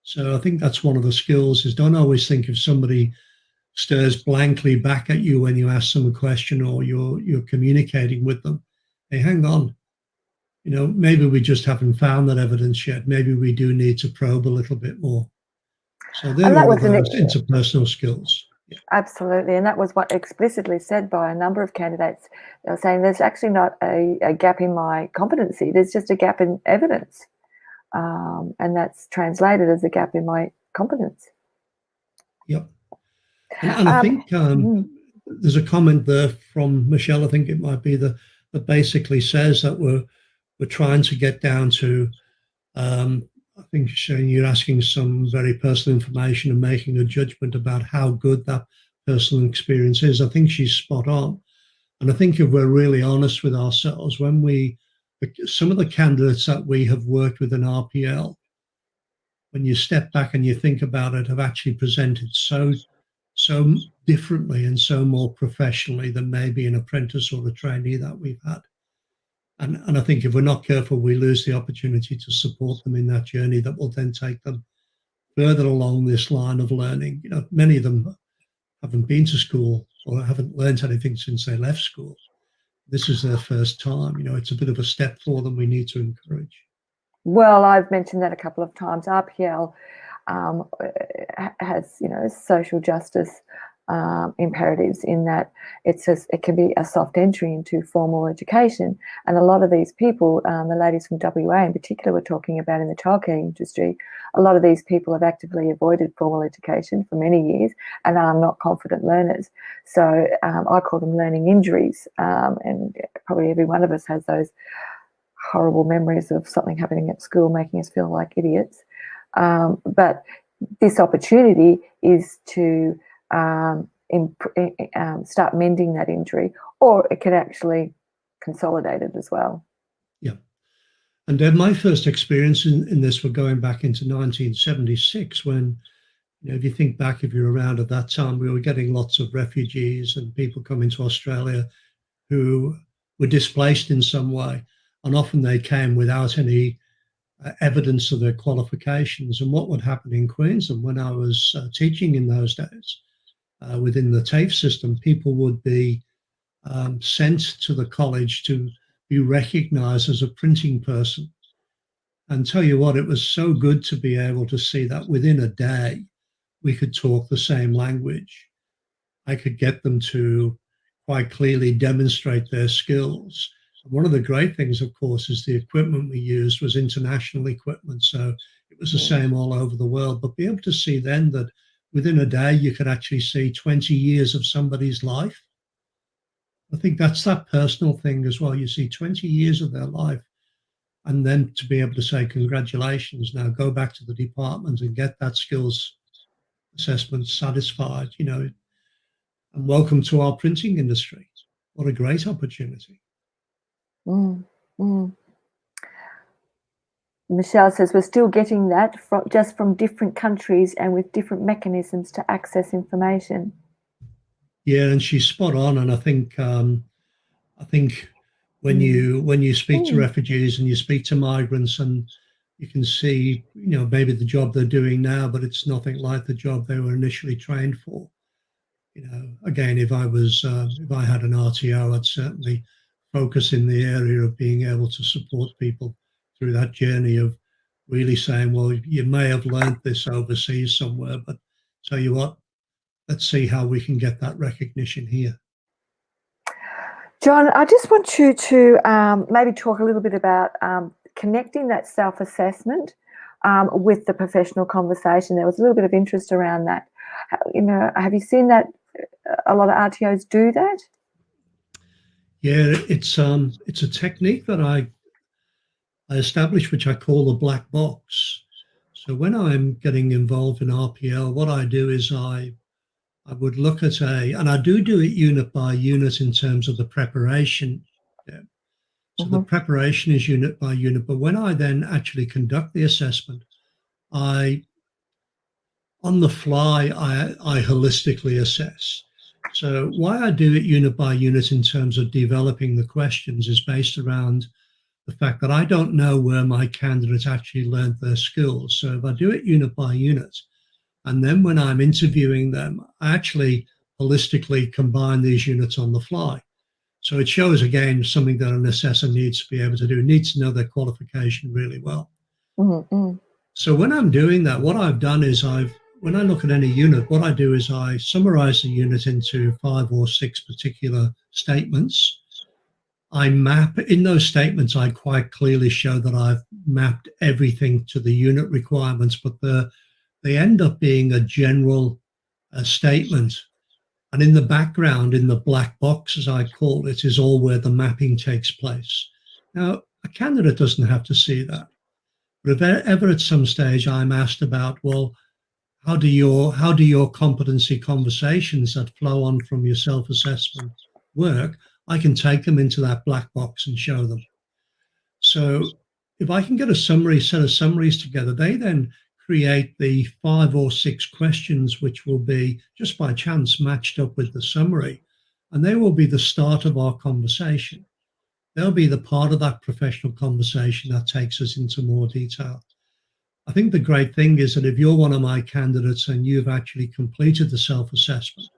So I think that's one of the skills, is don't always think if somebody stares blankly back at you when you ask them a question or you're communicating with them. Hey, hang on. Maybe we just haven't found that evidence yet. Maybe we do need to probe a little bit more. So they're all of those interpersonal skills. Yeah. Absolutely. And that was what explicitly said by a number of candidates. They were saying there's actually not a gap in my competency. There's just a gap in evidence. And that's translated as a gap in my competence. Yep. And I think there's a comment there from Michelle, I think it might be, that basically says that we're trying to get down to, I think, Shane, you're asking some very personal information and making a judgment about how good that personal experience is. I think she's spot on. And I think if we're really honest with ourselves, some of the candidates that we have worked with in RPL, when you step back and you think about it, have actually presented so differently and so more professionally than maybe an apprentice or a trainee that we've had. And I think if we're not careful, we lose the opportunity to support them in that journey that will then take them further along this line of learning. Many of them haven't been to school or haven't learned anything since they left school. This is their first time. It's a bit of a step for them we need to encourage. Well, I've mentioned that a couple of times. RPL has, social justice imperatives, in that it can be a soft entry into formal education. And a lot of these people, the ladies from WA in particular were talking about in the childcare industry, a lot of these people have actively avoided formal education for many years and are not confident learners. So I call them learning injuries. And probably every one of us has those horrible memories of something happening at school making us feel like idiots. But this opportunity is to start mending that injury, or it can actually consolidate it as well. Yeah. And my first experience in this were going back into 1976, when, if you think back, if you're around at that time, we were getting lots of refugees and people coming to Australia who were displaced in some way. And often they came without any evidence of their qualifications. And what would happen in Queensland when I was teaching in those days, within the TAFE system, people would be sent to the college to be recognised as a printing person. And tell you what, it was so good to be able to see that within a day we could talk the same language. I could get them to quite clearly demonstrate their skills. One of the great things, of course, is the equipment we used was international equipment. So it was the same all over the world. But be able to see then that within a day, you could actually see 20 years of somebody's life. I think that's that personal thing as well. You see 20 years of their life. And then to be able to say, congratulations, now go back to the department and get that skills assessment satisfied, and welcome to our printing industry. What a great opportunity. Michelle says we're still getting that just from different countries and with different mechanisms to access information. Yeah, and she's spot on. And I think when you speak to refugees and you speak to migrants, and you can see, maybe the job they're doing now, but it's nothing like the job they were initially trained for. Again, if I had an RTO, I'd certainly focus in the area of being able to support people through that journey of really saying, well, you may have learned this overseas somewhere, but tell you what, let's see how we can get that recognition here. John, I just want you to maybe talk a little bit about connecting that self-assessment with the professional conversation. There was a little bit of interest around that. You know, have you seen that a lot of RTOs do that? Yeah, it's a technique that I established, which I call the black box. So when I'm getting involved in RPL, what I do is I would look at and I do it unit by unit in terms of the preparation. Yeah. So the preparation is unit by unit, but when I then actually conduct the assessment, on the fly, I holistically assess. So why I do it unit by unit in terms of developing the questions is based around the fact that I don't know where my candidates actually learned their skills. So if I do it unit by unit, and then when I'm interviewing them, I actually holistically combine these units on the fly. So it shows, again, something that an assessor needs to be able to do, needs to know their qualification really well. So when I'm doing that, what I've done is when I look at any unit, what I do is I summarize the unit into 5 or 6 particular statements. I map in those statements, I quite clearly show that I've mapped everything to the unit requirements, but they end up being a general statement. And in the background, in the black box, as I call it, is all where the mapping takes place. Now, a candidate doesn't have to see that. But if ever at some stage I'm asked about, well, how do your competency conversations that flow on from your self-assessment work, I can take them into that black box and show them. So if I can get a set of summaries together, they then create the 5 or 6 questions, which will be just by chance matched up with the summary. And they will be the start of our conversation. They'll be the part of that professional conversation that takes us into more detail. I think the great thing is that if you're one of my candidates and you've actually completed the self-assessment,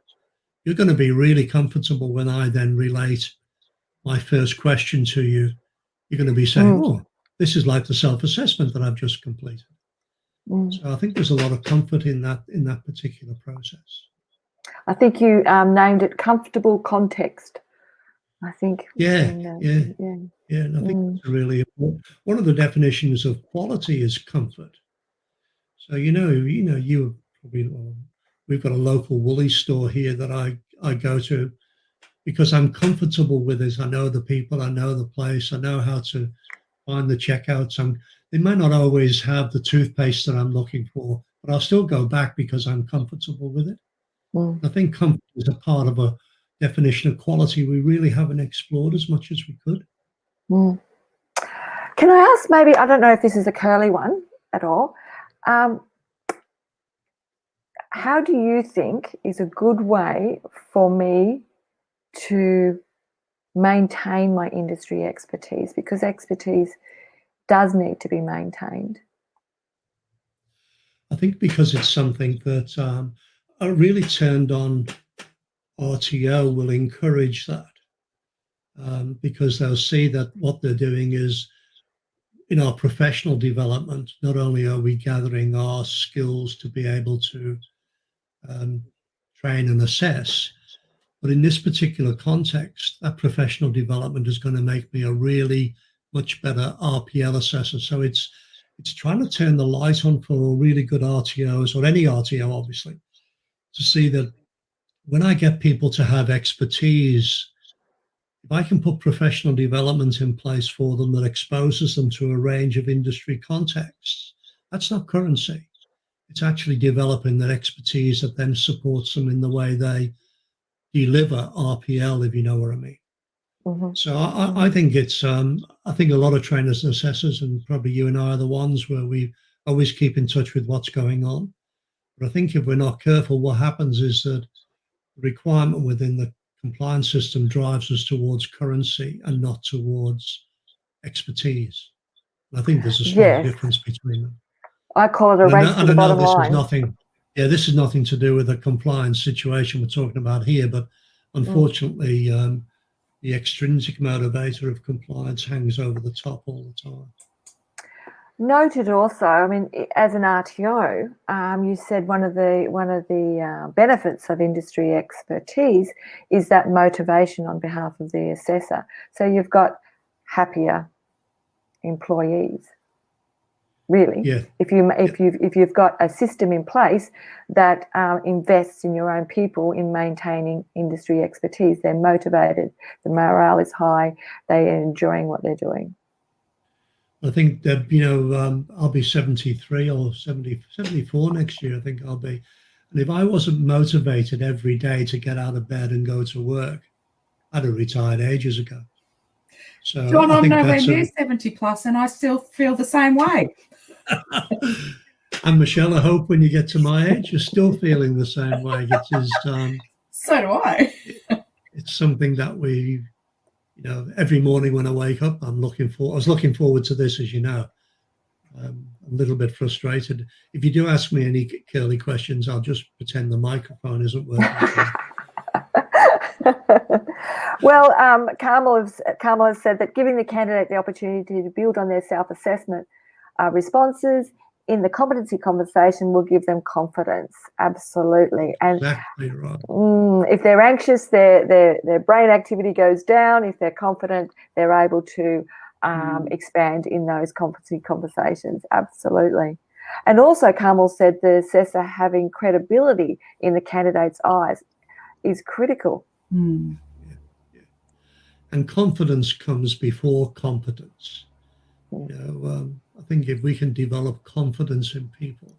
you're going to be really comfortable when I then relate my first question to you. You're going to be saying, oh, this is like the self-assessment that I've just completed. So I think there's a lot of comfort in that particular process. I think you named it comfortable context. I think. Yeah. And I think it's really important. One of the definitions of quality is comfort. So you probably, we've got a local Woolies store here that I go to because I'm comfortable with it. I know the people, I know the place, I know how to find the checkouts. They might not always have the toothpaste that I'm looking for, but I'll still go back because I'm comfortable with it. I think comfort is a part of a definition of quality we really haven't explored as much as we could. Can I ask, maybe, I don't know if this is a curly one at all, how do you think is a good way for me to maintain my industry expertise? Because expertise does need to be maintained. I think because it's something that a really turned on RTO will encourage that because they'll see that what they're doing is in our professional development, not only are we gathering our skills to be able to train and assess, but in this particular context, that professional development is going to make me a really much better RPL assessor. So it's trying to turn the light on for really good RTOs, or any RTO, obviously, to see that when I get people to have expertise, if I can put professional development in place for them that exposes them to a range of industry contexts, that's not currency. It's actually developing that expertise that then supports them in the way they deliver RPL, if you know what I mean. So I think it's, I think a lot of trainers and assessors, and probably you and I are the ones where we always keep in touch with what's going on. But I think if we're not careful, what happens is that the requirement within the compliance system drives us towards currency and not towards expertise. And I think there's a strong difference between them. I call it a race to the bottom line. This is nothing to do with the compliance situation we're talking about here, but unfortunately, the extrinsic motivator of compliance hangs over the top all the time. Noted also, I mean, as an RTO, you said one of the benefits of industry expertise is that motivation on behalf of the assessor. So you've got happier employees, really. Yeah. If you've got a system in place that invests in your own people in maintaining industry expertise, they're motivated, the morale is high, they are enjoying what they're doing. I think that, I'll be 73 or 74 next year, I think I'll be. And if I wasn't motivated every day to get out of bed and go to work, I'd have retired ages ago. So John, I I'm think nowhere that's near 70 plus and I still feel the same way. And Michelle, I hope when you get to my age, you're still feeling the same way. It is. So do I. It's something that we, every morning when I wake up, I was looking forward to this, as you know. I'm a little bit frustrated. If you do ask me any curly questions, I'll just pretend the microphone isn't working. Well, Carmel has said that giving the candidate the opportunity to build on their self-assessment responses in the competency conversation will give them confidence. Absolutely. And exactly right. If they're anxious, their brain activity goes down. If they're confident, they're able to expand in those competency conversations. Absolutely. And also, Carmel said the assessor having credibility in the candidate's eyes is critical. Mm. Yeah. And confidence comes before competence. I think if we can develop confidence in people,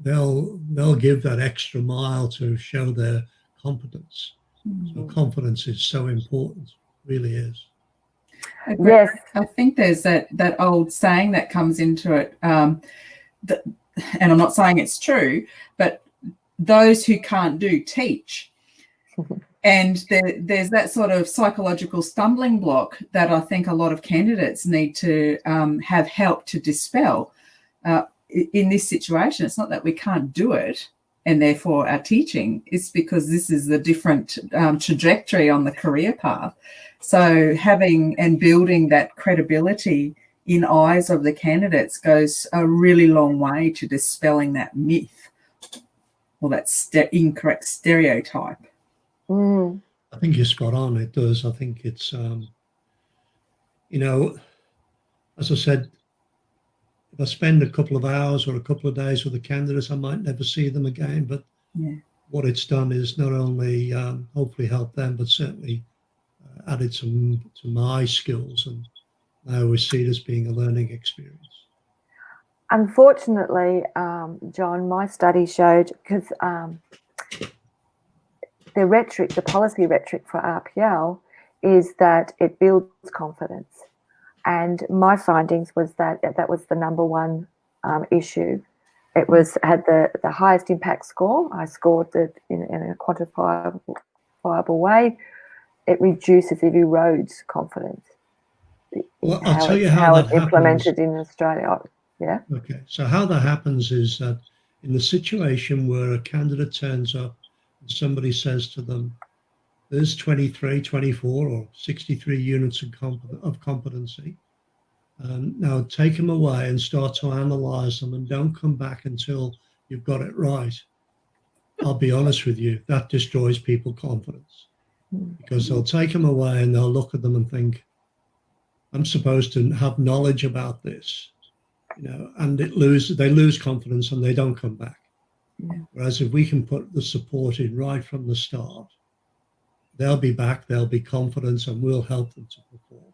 they'll give that extra mile to show their competence. So confidence is so important, really is. Yes. I think there's that old saying that comes into it, and I'm not saying it's true, but those who can't do teach. And there's that sort of psychological stumbling block that I think a lot of candidates need to have help to dispel. In this situation, it's not that we can't do it and therefore are teaching. It's because this is the different trajectory on the career path. So having and building that credibility in eyes of the candidates goes a really long way to dispelling that myth or that incorrect stereotype. I think you're spot on. It does. I think it's, as I said, if I spend a couple of hours or a couple of days with the candidates, I might never see them again. But what it's done is not only hopefully help them, but certainly added to my skills. And I always see it as being a learning experience. Unfortunately, John, my study showed, because the policy rhetoric for RPL is that it builds confidence. And my findings was that was the number one issue. It had the highest impact score. I scored it in a quantifiable way. It reduces, it erodes confidence. Well, I'll tell you how it's implemented in Australia. Yeah. Okay. So how that happens is that in the situation where a candidate turns up and somebody says to them, there's 23, 24 or 63 units of competency. Now take them away and start to analyze them and don't come back until you've got it right. I'll be honest with you, that destroys people's confidence because they'll take them away and they'll look at them and think, I'm supposed to have knowledge about this, and they lose confidence and they don't come back. Yeah. Whereas if we can put the support in right from the start, they'll be back, they'll be confident, and we'll help them to perform.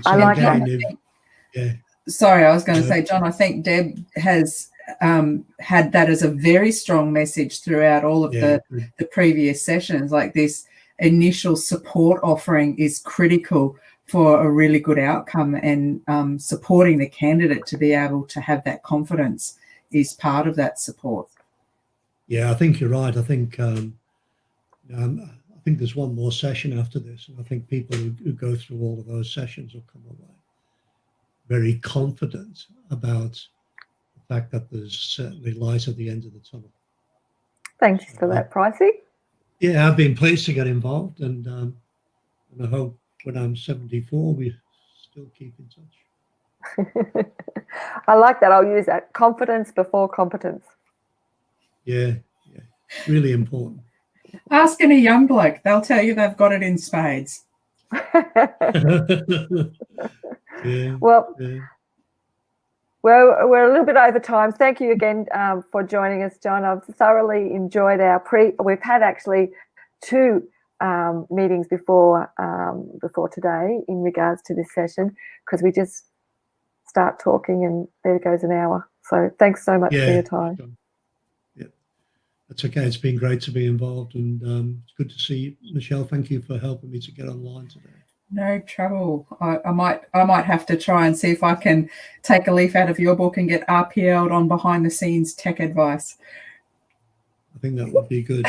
So I like that. Sorry, I was going to say, John, I think Deb has had that as a very strong message throughout all of the previous sessions. Like this initial support offering is critical for a really good outcome, and supporting the candidate to be able to have that confidence is part of that support. Yeah, I think you're right. I think there's one more session after this, and I think people who go through all of those sessions will come away very confident about the fact that there's certainly light at the end of the tunnel. Thanks for that, Pricey. Yeah, I've been pleased to get involved, and I hope when I'm 74 we still keep in touch. I like that. I'll use that. Confidence before competence. Yeah, really important. Asking a young bloke, they'll tell you they've got it in spades. Well, we're a little bit over time. Thank you again for joining us, John. I've thoroughly enjoyed we've had actually 2 meetings before today in regards to this session, because we just start talking and there goes an hour. So thanks so much for your time. Sure. Yeah, that's okay. It's been great to be involved, and it's good to see you. Michelle, thank you for helping me to get online today. No trouble. I might have to try and see if I can take a leaf out of your book and get RPL'd on behind the scenes tech advice. I think that would be good.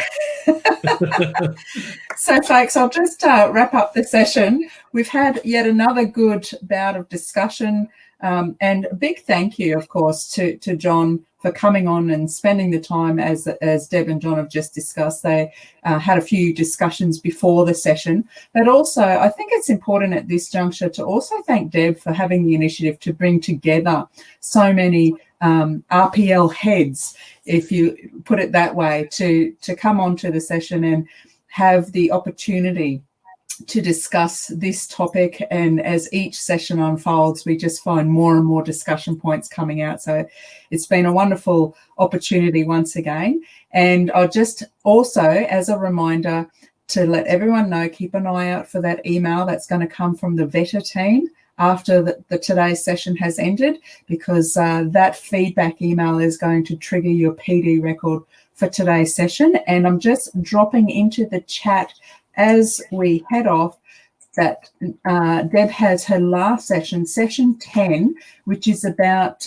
So, folks, I'll just wrap up the session. We've had yet another good bout of discussion, and a big thank you, of course, to John for coming on and spending the time, as Deb and John have just discussed. They had a few discussions before the session, but also I think it's important at this juncture to also thank Deb for having the initiative to bring together so many RPL heads, if you put it that way, to come onto the session and have the opportunity to discuss this topic. And as each session unfolds, we just find more and more discussion points coming out. So it's been a wonderful opportunity once again. And I'll just also, as a reminder, to let everyone know, keep an eye out for that email that's going to come from the VETA team after the today's session has ended, because that feedback email is going to trigger your PD record for today's session. And I'm just dropping into the chat as we head off that Deb has her last session, session 10, which is about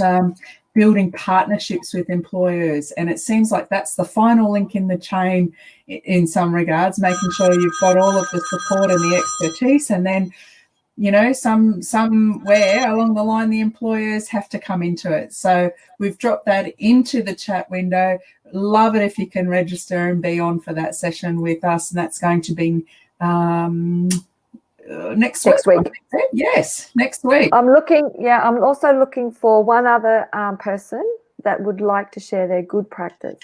building partnerships with employers. And it seems like that's the final link in the chain in some regards, making sure you've got all of the support and the expertise. And then, you know, somewhere along the line, the employers have to come into it. So we've dropped that into the chat window. Love it if you can register and be on for that session with us. And that's going to be next week. Yes, next week. I'm also looking for one other person that would like to share their good practice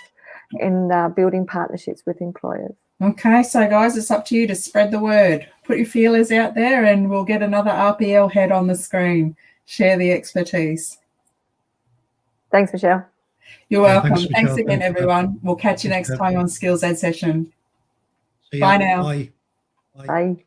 in building partnerships with employers. Okay, so guys, it's up to you to spread the word. Put your feelers out there and we'll get another RPL head on the screen. Share the expertise. Thanks, Michelle. You're welcome. Thanks again, everyone. We'll catch you next time on Skills Ed Session. See Bye now. Bye. Bye.